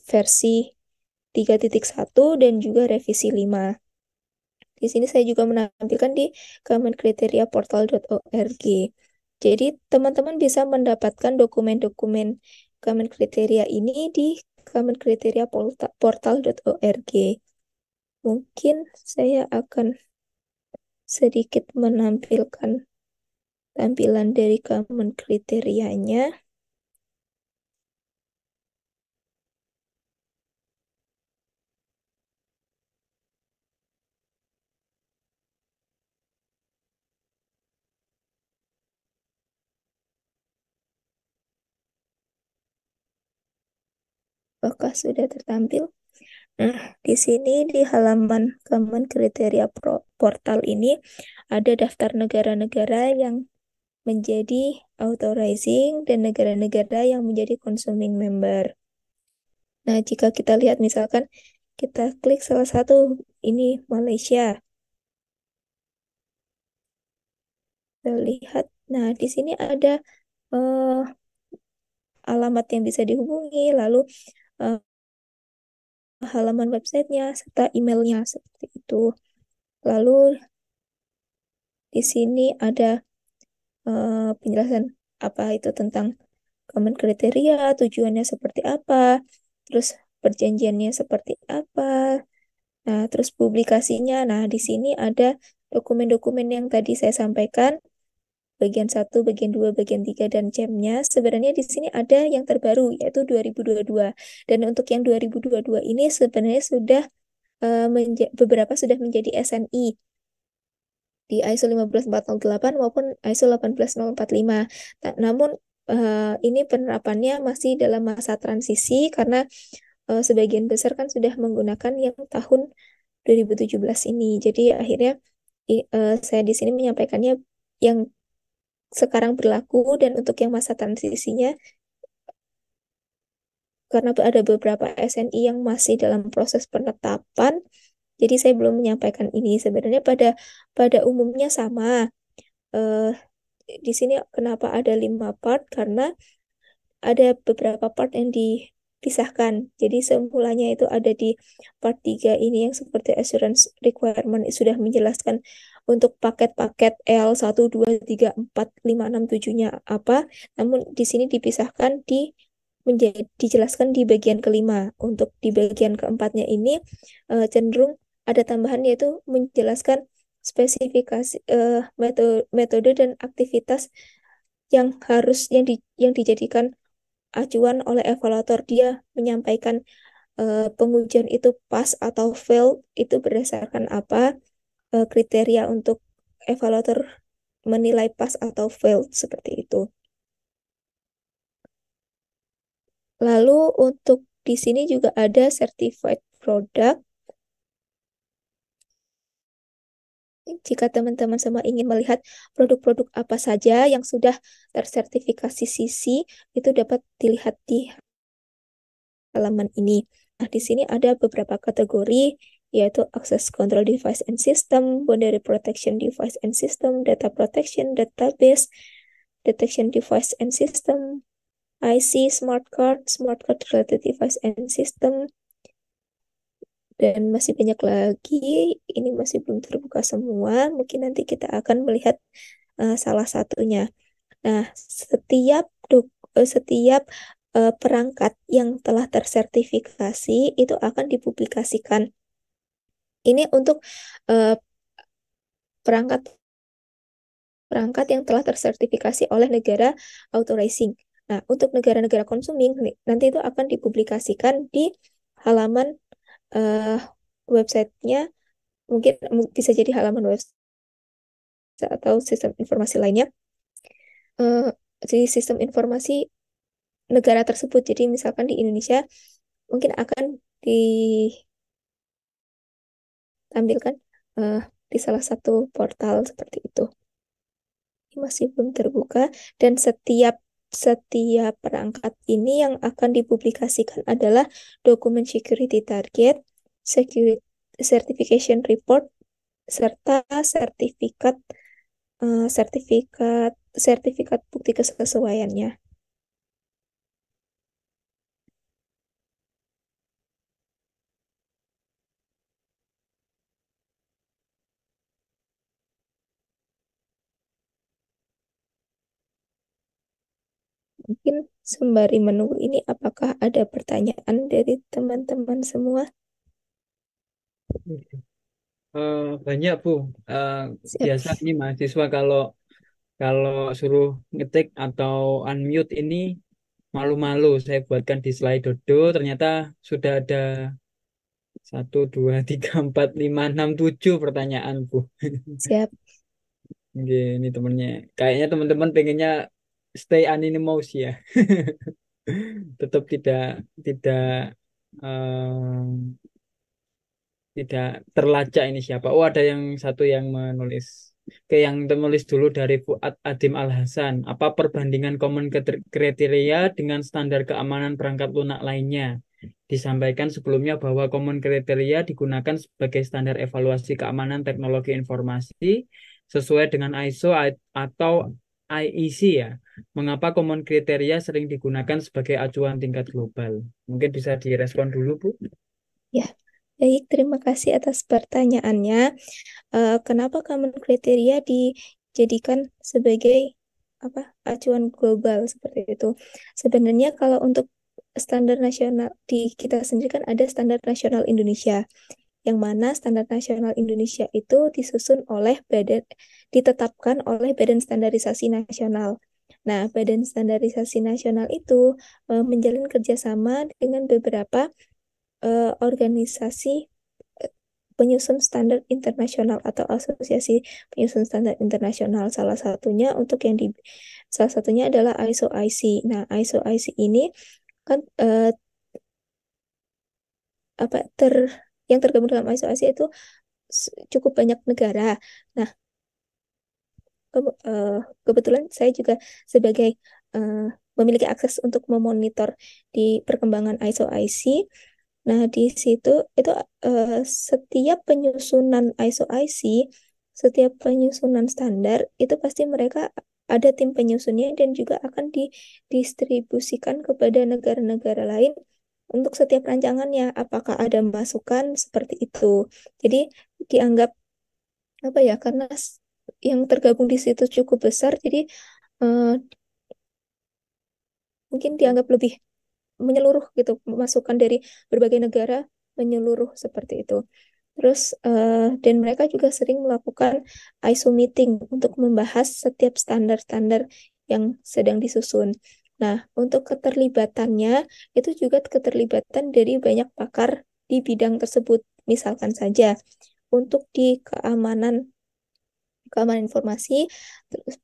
versi 3.1 dan juga revisi 5. Di sini saya juga menampilkan di commoncriteriaportal.org. Jadi teman-teman bisa mendapatkan dokumen-dokumen Common Criteria ini di commoncriteriaportal.org. Mungkin saya akan sedikit menampilkan tampilan dari Common Kriterianya. Apakah sudah tertampil? Nah, di sini di halaman Common Kriteria Portal ini ada daftar negara-negara yang menjadi authorizing dan negara-negara yang menjadi consuming member. Nah, jika kita lihat misalkan kita klik salah satu, ini Malaysia. Kita lihat, nah di sini ada alamat yang bisa dihubungi, lalu halaman websitenya serta emailnya seperti itu. Lalu di sini ada penjelasan apa itu tentang common kriteria, tujuannya seperti apa, terus perjanjiannya seperti apa. Nah, terus publikasinya. Nah, di sini ada dokumen-dokumen yang tadi saya sampaikan, bagian 1, bagian 2, bagian 3, dan CEM-nya. Sebenarnya di sini ada yang terbaru, yaitu 2022. Dan untuk yang 2022 ini sebenarnya sudah beberapa sudah menjadi SNI di ISO 15408 maupun ISO 18045. Namun ini penerapannya masih dalam masa transisi karena sebagian besar kan sudah menggunakan yang tahun 2017 ini. Jadi akhirnya saya di sini menyampaikannya yang sekarang berlaku, dan untuk yang masa transisinya karena ada beberapa SNI yang masih dalam proses penetapan, jadi saya belum menyampaikan ini. Sebenarnya pada umumnya sama. Eh, di sini kenapa ada 5 part? Karena ada beberapa part yang dipisahkan. Jadi semulanya itu ada di part 3 ini yang seperti assurance requirement sudah menjelaskan untuk paket-paket L1, 2, 3, 4, 5, 6, 7-nya apa. Namun di sini dipisahkan dijelaskan di bagian kelima. Untuk di bagian keempatnya ini cenderung ada tambahan, yaitu menjelaskan spesifikasi metode dan aktivitas yang yang dijadikan acuan oleh evaluator. Dia menyampaikan pengujian itu pass atau fail itu berdasarkan apa, kriteria untuk evaluator menilai pass atau fail seperti itu. Lalu untuk di sini juga ada certified product. Jika teman-teman semua ingin melihat produk-produk apa saja yang sudah tersertifikasi CC, itu dapat dilihat di halaman ini. Nah, di sini ada beberapa kategori, yaitu access control device and system, boundary protection device and system, data protection, database, detection device and system, IC, smart card related device and system, dan masih banyak lagi. Ini masih belum terbuka semua. Mungkin nanti kita akan melihat salah satunya. Nah, setiap perangkat yang telah tersertifikasi itu akan dipublikasikan. Ini untuk perangkat yang telah tersertifikasi oleh negara authorizing. Nah, untuk negara-negara consuming nanti itu akan dipublikasikan di halaman websitenya, mungkin bisa jadi halaman website atau sistem informasi lainnya, di sistem informasi negara tersebut. Jadi misalkan di Indonesia mungkin akan ditampilkan di salah satu portal seperti itu. Ini masih belum terbuka, dan setiap perangkat ini yang akan dipublikasikan adalah dokumen security target, security certification report, serta sertifikat bukti kesesuaiannya. Mungkin sembari menunggu ini, apakah ada pertanyaan dari teman-teman semua? Banyak Bu. Siap. Biasa ini mahasiswa kalau suruh ngetik atau unmute ini malu-malu. Saya buatkan di slide Dodo. Ternyata sudah ada 1, 2, 3, 4, 5, 6, 7 pertanyaan Bu. Siap. Ini temennya. Kayaknya teman-teman pengennya stay anonymous ya. Tetap tidak tidak terlacak ini siapa. Oh, ada yang satu yang menulis. Yang menulis dulu dari Fuad Adim Al Hasan. Apa perbandingan common kriteria dengan standar keamanan perangkat lunak lainnya? Disampaikan sebelumnya bahwa common kriteria digunakan sebagai standar evaluasi keamanan teknologi informasi sesuai dengan ISO atau IEC ya. Mengapa common kriteria sering digunakan sebagai acuan tingkat global? Mungkin bisa direspon dulu, Bu. Ya, baik. Terima kasih atas pertanyaannya. Kenapa common kriteria dijadikan sebagai apa acuan global seperti itu? Sebenarnya kalau untuk standar nasional di kita sendiri kan ada standar nasional Indonesia, yang mana standar nasional Indonesia itu ditetapkan oleh Badan Standarisasi Nasional. Nah, Badan Standarisasi Nasional itu menjalin kerjasama dengan beberapa organisasi penyusun standar internasional atau asosiasi penyusun standar internasional. Salah satunya adalah ISO-IC. Nah, ISO-IC ini kan apa ter yang tergabung dalam ISO-IC itu cukup banyak negara. Nah, kebetulan saya juga sebagai eh, memiliki akses untuk memonitor di perkembangan ISO-IC. Nah, di situ itu setiap penyusunan ISO-IC, setiap penyusunan standar itu pasti mereka ada tim penyusunnya dan juga akan didistribusikan kepada negara-negara lain untuk setiap rancangannya. Apakah ada masukan seperti itu? Jadi dianggap apa ya? Karena yang tergabung di situ cukup besar, jadi eh, mungkin dianggap lebih menyeluruh gitu, masukan dari berbagai negara menyeluruh seperti itu. Terus dan mereka juga sering melakukan ISO meeting untuk membahas setiap standar-standar yang sedang disusun. Nah, untuk keterlibatannya itu juga keterlibatan dari banyak pakar di bidang tersebut. Misalkan saja untuk di keamanan informasi, terus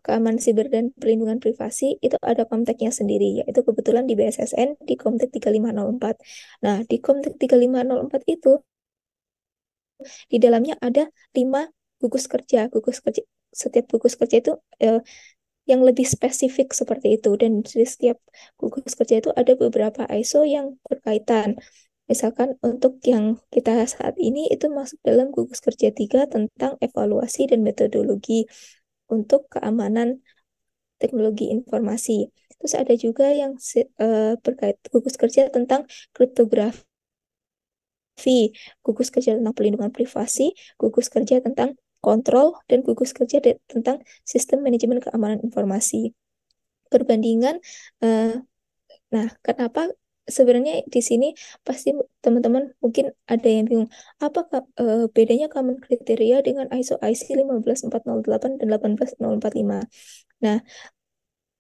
keamanan siber dan perlindungan privasi itu ada Komteknya sendiri, yaitu kebetulan di BSSN di Komtek 3504. Nah, di Komtek 3504 itu di dalamnya ada 5 gugus kerja. Setiap gugus kerja itu yang lebih spesifik seperti itu, dan di setiap gugus kerja itu ada beberapa ISO yang berkaitan. Misalkan untuk yang kita saat ini itu masuk dalam gugus kerja 3 tentang evaluasi dan metodologi untuk keamanan teknologi informasi. Terus ada juga yang berkait gugus kerja tentang kriptografi, gugus kerja tentang pelindungan privasi, gugus kerja tentang kontrol, dan gugus kerja tentang sistem manajemen keamanan informasi. Perbandingan, nah kenapa sebenarnya di sini pasti teman-teman mungkin ada yang bingung, apa bedanya common kriteria dengan ISO IC 15408 dan 18045. Nah,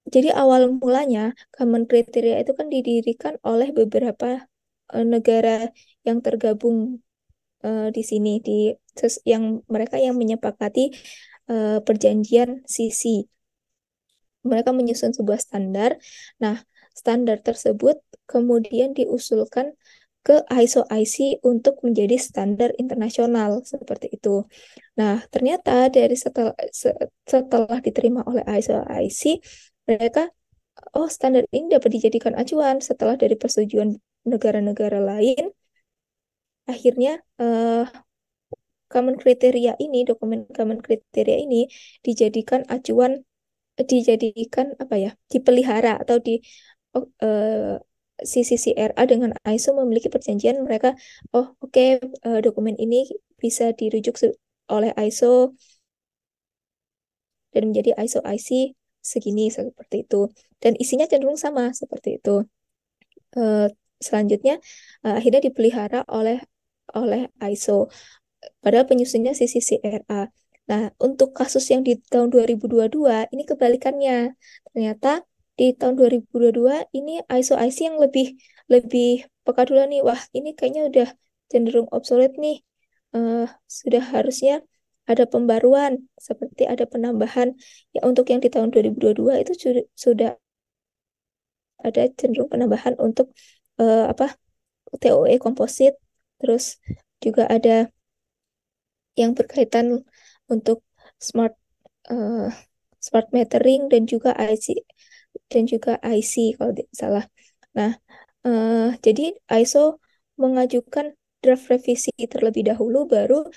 jadi awal mulanya common kriteria itu kan didirikan oleh beberapa negara yang tergabung di sini yang mereka yang menyepakati perjanjian CC. Mereka menyusun sebuah standar. Nah, standar tersebut kemudian diusulkan ke ISO IC untuk menjadi standar internasional seperti itu. Nah, ternyata setelah diterima oleh ISO IC, mereka standar ini dapat dijadikan acuan. Setelah dari persetujuan negara-negara lain, akhirnya dokumen common kriteria ini dijadikan acuan, dijadikan apa ya, dipelihara atau oh, CCCRA dengan ISO memiliki perjanjian, mereka oke, dokumen ini bisa dirujuk oleh ISO dan menjadi ISO IC segini seperti itu, dan isinya cenderung sama seperti itu. Selanjutnya akhirnya dipelihara oleh ISO. Padahal penyusunnya CCCRA. Nah, untuk kasus yang di tahun 2022 ini kebalikannya. Ternyata di tahun 2022 ini ISO IC yang lebih lebih peka dulu nih. Wah, ini kayaknya udah cenderung obsolete nih. Sudah harusnya ada pembaruan, seperti ada penambahan. Ya, untuk yang di tahun 2022 itu sudah ada cenderung penambahan untuk apa TOE komposit, terus juga ada yang berkaitan untuk smart eh, smart metering dan juga IC kalau tidak salah. Nah, jadi ISO mengajukan draft revisi terlebih dahulu, baru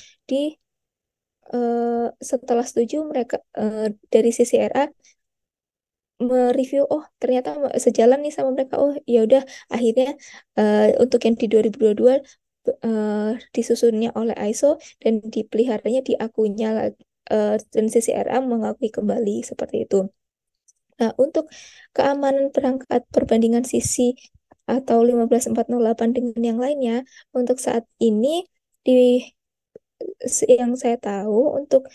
setelah setuju mereka dari CCRA mereview, oh ternyata sejalan nih sama mereka, oh ya udah akhirnya untuk yang di 2022 disusunnya oleh ISO dan dipeliharanya diakuinya dan CCRA mengakui kembali seperti itu. Nah, untuk keamanan perangkat perbandingan sisi atau 15408 dengan yang lainnya, untuk saat ini di yang saya tahu untuk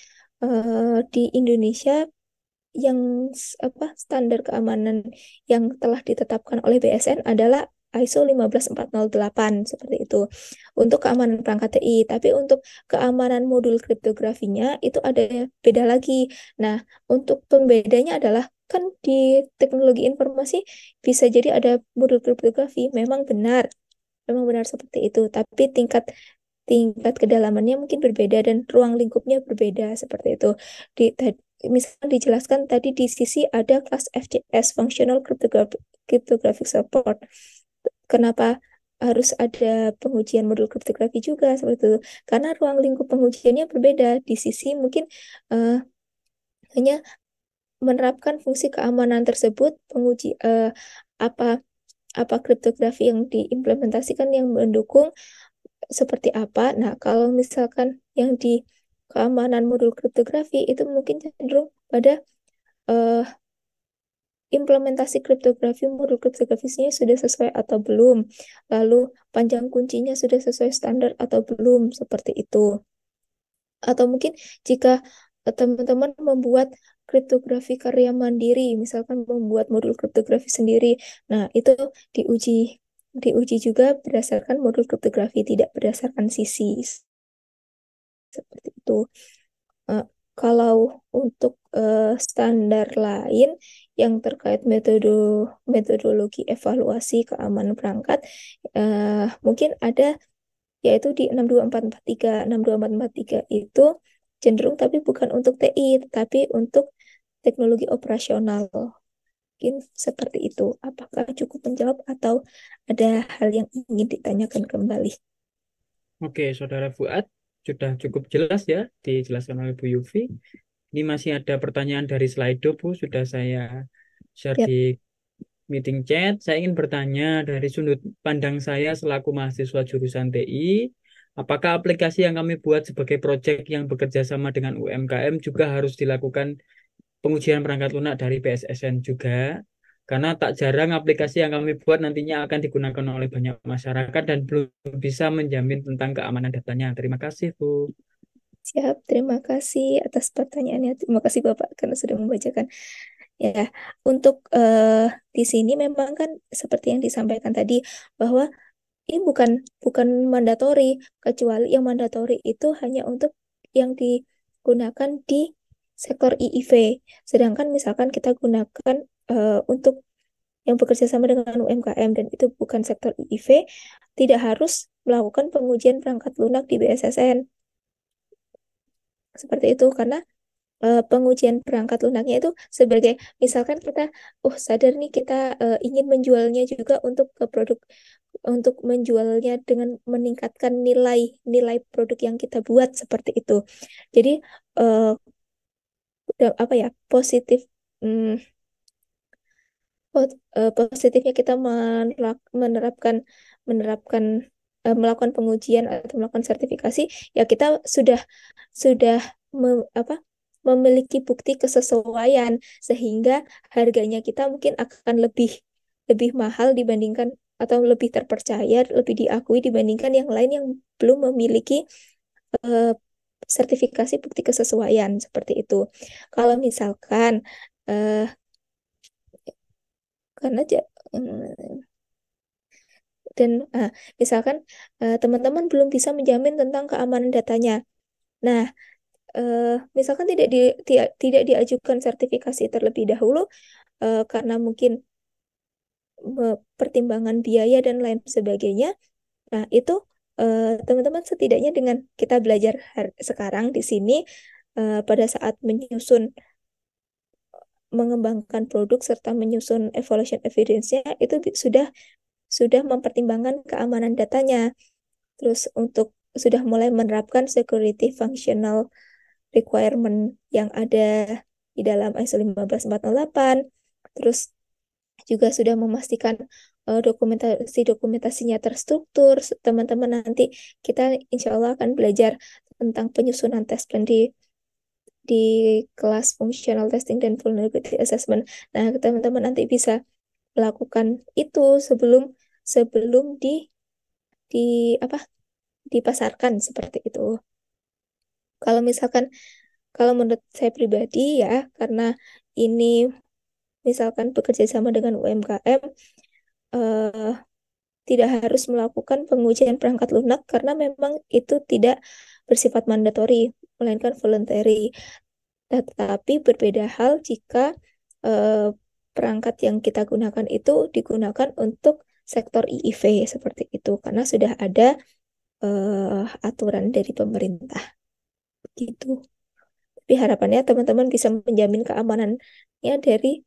di Indonesia yang standar keamanan yang telah ditetapkan oleh BSN adalah ISO 15408 seperti itu untuk keamanan perangkat TI. Tapi untuk keamanan modul kriptografinya itu ada beda lagi. Nah, untuk pembedanya adalah kan di teknologi informasi bisa jadi ada modul kriptografi, memang benar seperti itu. Tapi tingkat tingkat kedalamannya mungkin berbeda dan ruang lingkupnya berbeda seperti itu. Misalnya dijelaskan tadi di sisi ada kelas FCS Functional Cryptographic Support. Kenapa harus ada pengujian modul kriptografi juga seperti itu? Karena ruang lingkup pengujiannya berbeda. Di sisi mungkin hanya menerapkan fungsi keamanan tersebut, apa apa kriptografi yang diimplementasikan yang mendukung seperti apa. Nah, kalau misalkan yang di keamanan modul kriptografi itu mungkin cenderung pada implementasi kriptografi, modul kriptografisnya sudah sesuai atau belum. Lalu panjang kuncinya sudah sesuai standar atau belum, seperti itu. Atau mungkin jika teman-teman membuat kriptografi karya mandiri, misalkan membuat modul kriptografi sendiri, nah itu diuji diuji juga berdasarkan modul kriptografi, tidak berdasarkan sisi. Seperti itu. Kalau untuk standar lain yang terkait metodologi evaluasi keamanan perangkat, mungkin ada yaitu di 62443. 62443 itu cenderung tapi bukan untuk TI, tetapi untuk teknologi operasional. Mungkin seperti itu. Apakah cukup menjawab atau ada hal yang ingin ditanyakan kembali? Oke, Saudara Fuad, sudah cukup jelas ya dijelaskan oleh Bu Yufi. Ini masih ada pertanyaan dari Slido, Bu, sudah saya share Yap. di meeting chat. Saya ingin bertanya dari sudut pandang saya selaku mahasiswa jurusan TI, apakah aplikasi yang kami buat sebagai proyek yang bekerja sama dengan UMKM juga harus dilakukan pengujian perangkat lunak dari BSSN juga? Karena tak jarang aplikasi yang kami buat nantinya akan digunakan oleh banyak masyarakat dan belum bisa menjamin tentang keamanan datanya. Terima kasih, Bu. Siap, terima kasih atas pertanyaannya. Terima kasih Bapak karena sudah membacakan. Ya, untuk di sini memang kan seperti yang disampaikan tadi bahwa ini bukan mandatori, kecuali yang mandatori itu hanya untuk yang digunakan di sektor IIV. Sedangkan misalkan kita gunakan untuk yang bekerja sama dengan UMKM dan itu bukan sektor IIV, tidak harus melakukan pengujian perangkat lunak di BSSN. Seperti itu karena pengujian perangkat lunaknya itu sebagai misalkan kita sadar nih kita ingin menjualnya juga untuk ke produk untuk menjualnya dengan meningkatkan nilai produk yang kita buat seperti itu. Jadi apa ya positif positifnya kita menerapkan menerapkan melakukan pengujian atau melakukan sertifikasi ya kita sudah memiliki bukti kesesuaian sehingga harganya kita mungkin akan lebih lebih mahal dibandingkan atau lebih terpercaya, lebih diakui dibandingkan yang lain yang belum memiliki sertifikasi bukti kesesuaian seperti itu. Kalau misalkan karena dan misalkan teman-teman belum bisa menjamin tentang keamanan datanya. Nah, misalkan tidak diajukan sertifikasi terlebih dahulu karena mungkin pertimbangan biaya dan lain sebagainya. Nah, itu teman-teman setidaknya dengan kita belajar sekarang di sini pada saat mengembangkan produk serta menyusun evaluation evidence-nya itu sudah mempertimbangkan keamanan datanya. Terus sudah mulai menerapkan security functional requirement yang ada di dalam ISO 15408. Terus juga sudah memastikan dokumentasinya terstruktur. Teman-teman nanti kita insya Allah akan belajar tentang penyusunan tes plan di kelas functional testing dan vulnerability assessment. Nah, teman-teman nanti bisa melakukan itu sebelum sebelum di apa dipasarkan seperti itu. Kalau misalkan kalau menurut saya pribadi ya, karena ini misalkan bekerja sama dengan UMKM, eh, tidak harus melakukan pengujian perangkat lunak karena memang itu tidak bersifat mandatori, melainkan voluntary. Tetapi berbeda hal jika perangkat yang kita gunakan itu digunakan untuk sektor IIV seperti itu, karena sudah ada aturan dari pemerintah gitu. Tapi harapannya teman-teman bisa menjamin keamanannya dari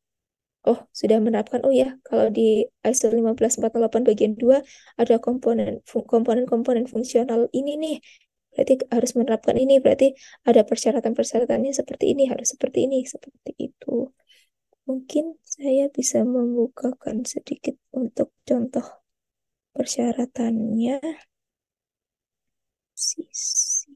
sudah menerapkan, ya kalau di ISO 15408 bagian 2 ada komponen-komponen fungsional ini nih, berarti harus menerapkan ini, berarti ada persyaratan-persyaratannya seperti ini, harus seperti ini, seperti itu. Mungkin saya bisa membukakan sedikit untuk contoh persyaratannya. Sisi.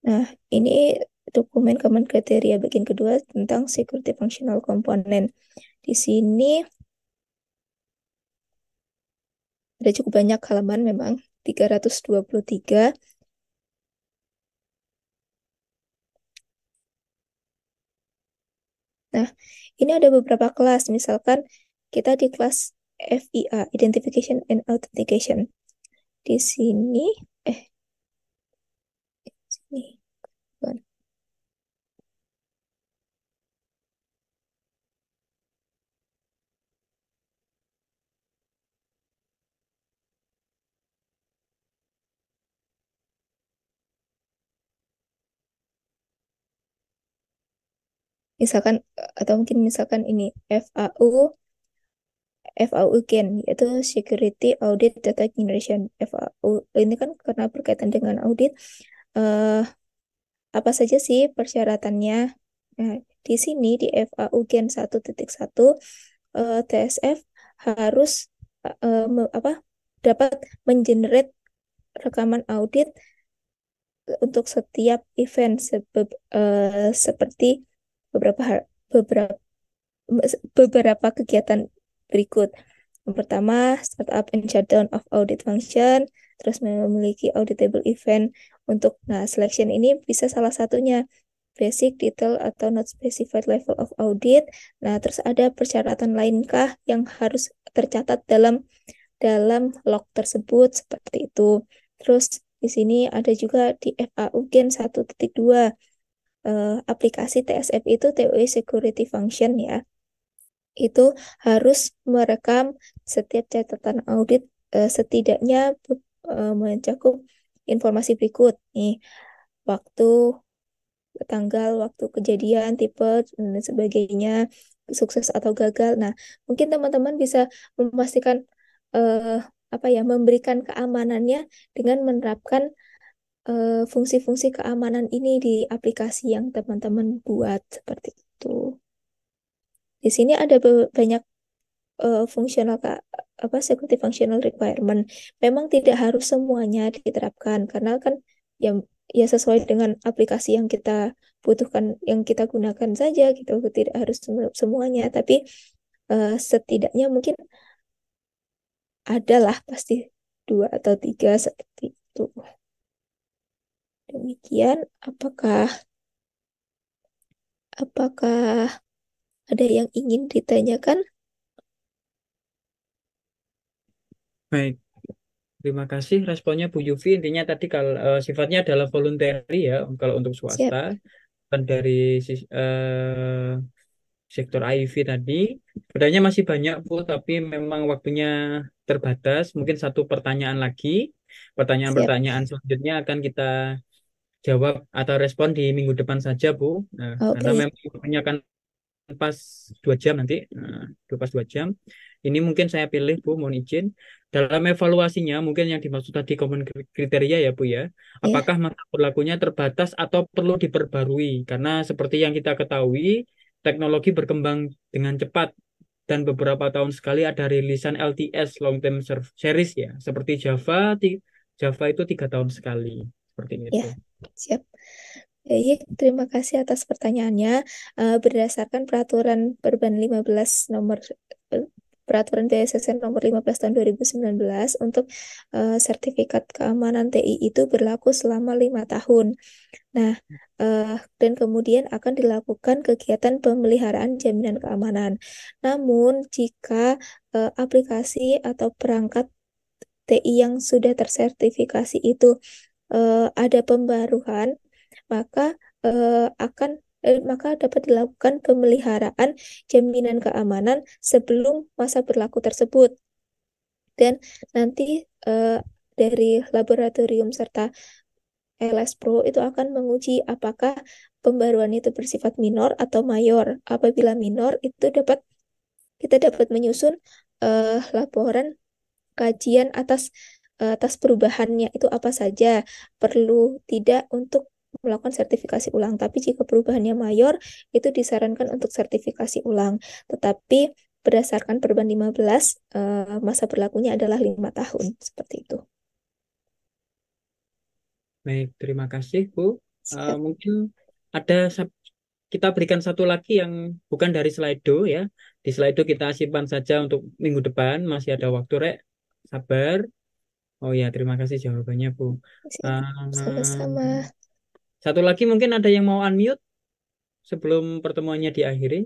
Nah, ini dokumen common kriteria bagian kedua tentang security functional component. Di sini ada cukup banyak halaman memang, 323. Nah, ini ada beberapa kelas. Misalkan kita di kelas FIA, Identification and Authentication. Di sini, sini. Bukan. Misalkan, atau mungkin misalkan ini FAU Gen, yaitu Security Audit Data Generation. FAU ini kan karena berkaitan dengan audit, apa saja sih persyaratannya? Nah, di sini di FAU Gen 1.1 TSF harus dapat mengenerate rekaman audit untuk setiap event seperti beberapa kegiatan berikut. Yang pertama, startup and shutdown of audit function, terus memiliki auditable event selection ini bisa salah satunya basic, detail, atau not specified level of audit. Nah, terus ada persyaratan lainkah yang harus tercatat dalam log tersebut seperti itu. Terus di sini ada juga di FAU Gen 1.2 aplikasi TSF itu TOE Security Function ya. Itu harus merekam setiap catatan audit setidaknya mencakup informasi berikut nih, waktu, tanggal, waktu kejadian, tipe, dan sebagainya, sukses atau gagal. Nah, mungkin teman-teman bisa memastikan memberikan keamanannya dengan menerapkan fungsi-fungsi keamanan ini di aplikasi yang teman-teman buat seperti itu. Di sini ada banyak fungsional security functional requirement. Memang tidak harus semuanya diterapkan karena kan ya sesuai dengan aplikasi yang kita butuhkan, yang kita gunakan saja gitu. Tidak harus semuanya, tapi setidaknya mungkin adalah pasti 2 atau 3 seperti itu. Demikian, apakah ada yang ingin ditanyakan? Baik, terima kasih responnya Bu Yufi. Intinya tadi kalau sifatnya adalah voluntary ya kalau untuk swasta. Dan dari sektor IV tadi, sebenarnya masih banyak Bu, tapi memang waktunya terbatas. Mungkin satu pertanyaan lagi. Pertanyaan-pertanyaan selanjutnya akan kita jawab atau respon di minggu depan saja Bu. Nah, karena memang waktunya kan pas 2 jam nanti, pas 2 jam. Ini mungkin saya pilih Bu, mohon izin. Dalam evaluasinya mungkin yang dimaksud tadi common kriteria ya Bu ya. Ya, Apakah masa berlakunya terbatas atau perlu diperbarui? Karena seperti yang kita ketahui, teknologi berkembang dengan cepat dan beberapa tahun sekali ada rilisan LTS long term series ya, seperti Java itu 3 tahun sekali, seperti ya, itu. siap. Baik, terima kasih atas pertanyaannya. Berdasarkan peraturan Perban 15 nomor Peraturan BSSN nomor 15 tahun 2019 untuk sertifikat keamanan TI itu berlaku selama 5 tahun. Nah, dan kemudian akan dilakukan kegiatan pemeliharaan jaminan keamanan. Namun, jika aplikasi atau perangkat TI yang sudah tersertifikasi itu ada pembaruan, maka maka dapat dilakukan pemeliharaan jaminan keamanan sebelum masa berlaku tersebut. Dan nanti dari laboratorium serta LS Pro itu akan menguji apakah pembaruan itu bersifat minor atau mayor. Apabila minor, itu kita dapat menyusun laporan kajian atas perubahannya itu apa saja, perlu tidak untuk melakukan sertifikasi ulang. Tapi jika perubahannya mayor, itu disarankan untuk sertifikasi ulang. Tetapi berdasarkan Perban 15, masa berlakunya adalah 5 tahun. Seperti itu. Baik, terima kasih Bu. Siap. Mungkin ada kita berikan satu lagi yang bukan dari Slido ya. Di Slido kita simpan saja untuk minggu depan, masih ada waktu Rek. Sabar. Oh ya, terima kasih jawabannya Bu. Siap. Sama-sama. Satu lagi mungkin ada yang mau unmute sebelum pertemuannya diakhiri.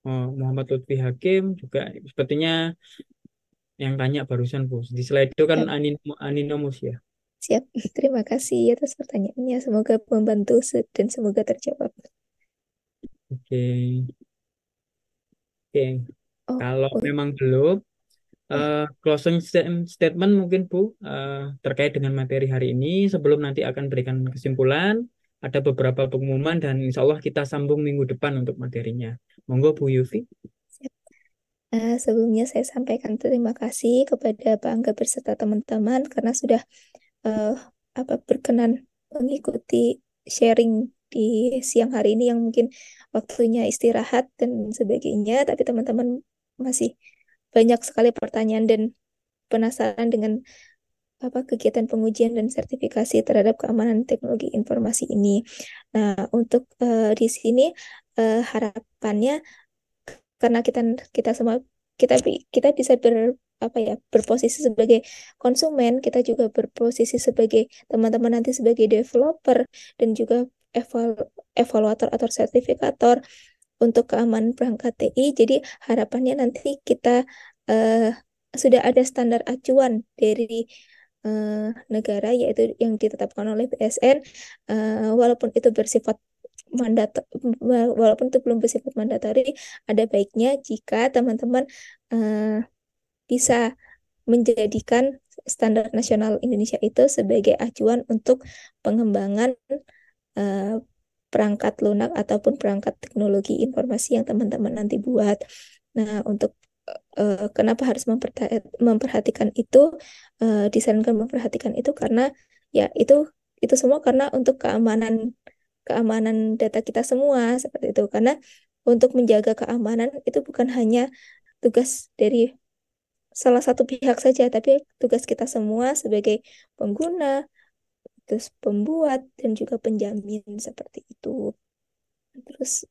Oh, Muhammad Lutfi Hakim juga sepertinya yang tanya barusan Bu. Di Slido kan Siap. Aninomus ya. Siap. Terima kasih atas pertanyaannya. Semoga membantu dan semoga terjawab. Oke. Oke. Oh, Kalau memang belum, closing statement mungkin Bu, terkait dengan materi hari ini sebelum nanti akan berikan kesimpulan. Ada beberapa pengumuman dan insya Allah kita sambung minggu depan untuk materinya. Monggo Bu Yufi. siap. Sebelumnya saya sampaikan terima kasih kepada Pak Angga beserta teman-teman karena sudah berkenan mengikuti sharing di siang hari ini yang mungkin waktunya istirahat dan sebagainya, tapi teman-teman masih banyak sekali pertanyaan dan penasaran dengan kegiatan pengujian dan sertifikasi terhadap keamanan teknologi informasi ini. Nah, untuk di sini harapannya karena kita semua kita bisa berposisi sebagai konsumen, kita juga berposisi sebagai teman-teman nanti sebagai developer dan juga evaluator atau sertifikator untuk keamanan perangkat TI. Jadi harapannya nanti kita sudah ada standar acuan dari negara yaitu yang ditetapkan oleh BSN, walaupun itu bersifat walaupun itu belum bersifat mandatori, ada baiknya jika teman-teman bisa menjadikan standar nasional Indonesia itu sebagai acuan untuk pengembangan perangkat lunak ataupun perangkat teknologi informasi yang teman-teman nanti buat. Nah, untuk kenapa harus memperhatikan itu, disarankan memperhatikan itu karena ya itu semua karena untuk keamanan data kita semua seperti itu. Karena untuk menjaga keamanan itu bukan hanya tugas dari salah satu pihak saja, tapi tugas kita semua sebagai pengguna, terus pembuat dan juga penjamin seperti itu. Terus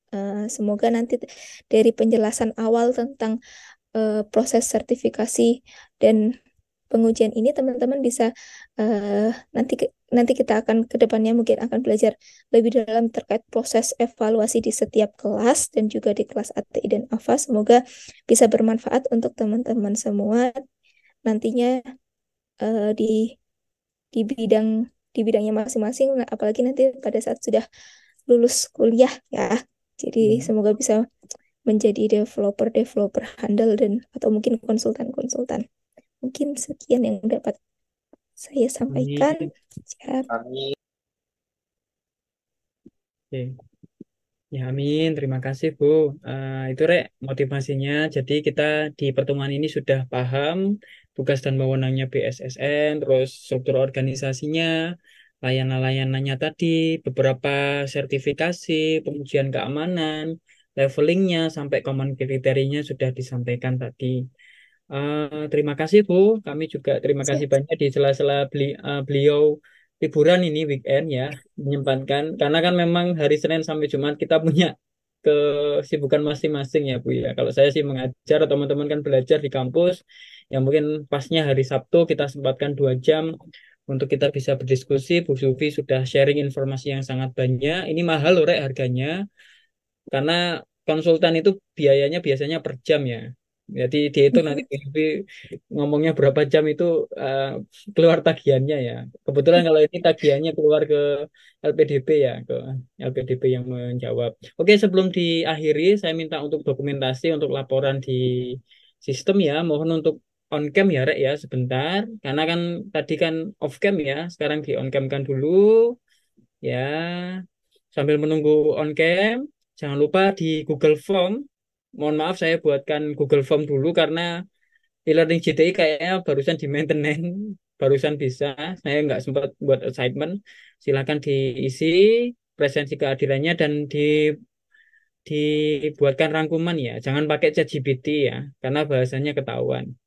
semoga nanti dari penjelasan awal tentang proses sertifikasi dan pengujian ini teman-teman bisa nanti kita akan ke depannya mungkin akan belajar lebih dalam terkait proses evaluasi di setiap kelas dan juga di kelas ATI dan AFA. Semoga bisa bermanfaat untuk teman-teman semua nantinya di bidangnya masing-masing, apalagi nanti pada saat sudah lulus kuliah ya. Jadi semoga bisa menjadi developer handal dan atau mungkin konsultan. Mungkin sekian yang dapat saya sampaikan. Siap. Oke. Ya, amin. Terima kasih, Bu. Itu Rek, motivasinya. Jadi kita di pertemuan ini sudah paham tugas dan wewenangnya BSSN, terus struktur organisasinya, layanan-layanannya tadi, beberapa sertifikasi, pengujian keamanan, levelingnya, sampai common kriterianya sudah disampaikan tadi. Terima kasih, Bu. Kami juga terima kasih Siap. banyak di sela-sela beliau liburan ini weekend ya, menyempatkan karena kan memang hari Senin sampai Jumat kita punya kesibukan masing-masing ya Bu ya. Kalau saya sih mengajar, teman-teman kan belajar di kampus, ya mungkin pasnya hari Sabtu kita sempatkan 2 jam untuk kita bisa berdiskusi. Bu Sufi sudah sharing informasi yang sangat banyak. Ini mahal loh Rek harganya, karena konsultan itu biayanya biasanya per jam ya. Jadi dihitung nanti Bu Sufi ngomongnya berapa jam itu eh, keluar tagihannya ya. Kebetulan kalau ini tagihannya keluar ke LPDP ya, ke LPDP yang menjawab. Oke, sebelum diakhiri, saya minta untuk dokumentasi untuk laporan di sistem ya. Mohon untuk on cam ya, Rek ya, sebentar. Karena kan tadi kan off cam ya, sekarang di on cam kan dulu ya. Sambil menunggu on cam, jangan lupa di Google Form. Mohon maaf saya buatkan Google Form dulu karena e-learning JTI kayaknya barusan di maintenance, barusan bisa. Saya nggak sempat buat assignment. Silakan diisi presensi kehadirannya dan dibuatkan rangkuman ya. Jangan pakai ChatGPT ya, karena bahasanya ketahuan.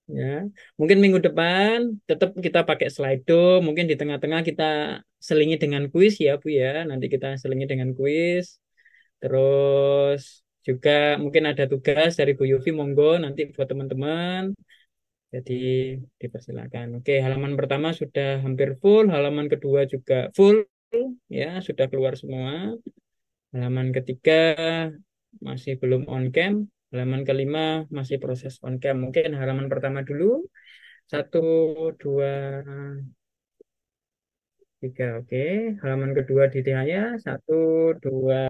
Ya, mungkin minggu depan tetap kita pakai Slido. Mungkin di tengah-tengah kita selingi dengan kuis ya, Bu ya. Nanti kita selingi dengan kuis. Terus juga mungkin ada tugas dari Bu Yufi, monggo nanti buat teman-teman. Jadi dipersilakan. Oke, halaman pertama sudah hampir full, halaman kedua juga full, ya sudah keluar semua. Halaman ketiga masih belum on cam, halaman kelima masih proses on cam. Mungkin halaman pertama dulu, 1, 2, 3, oke. Halaman kedua di Tihaya, 1, 2.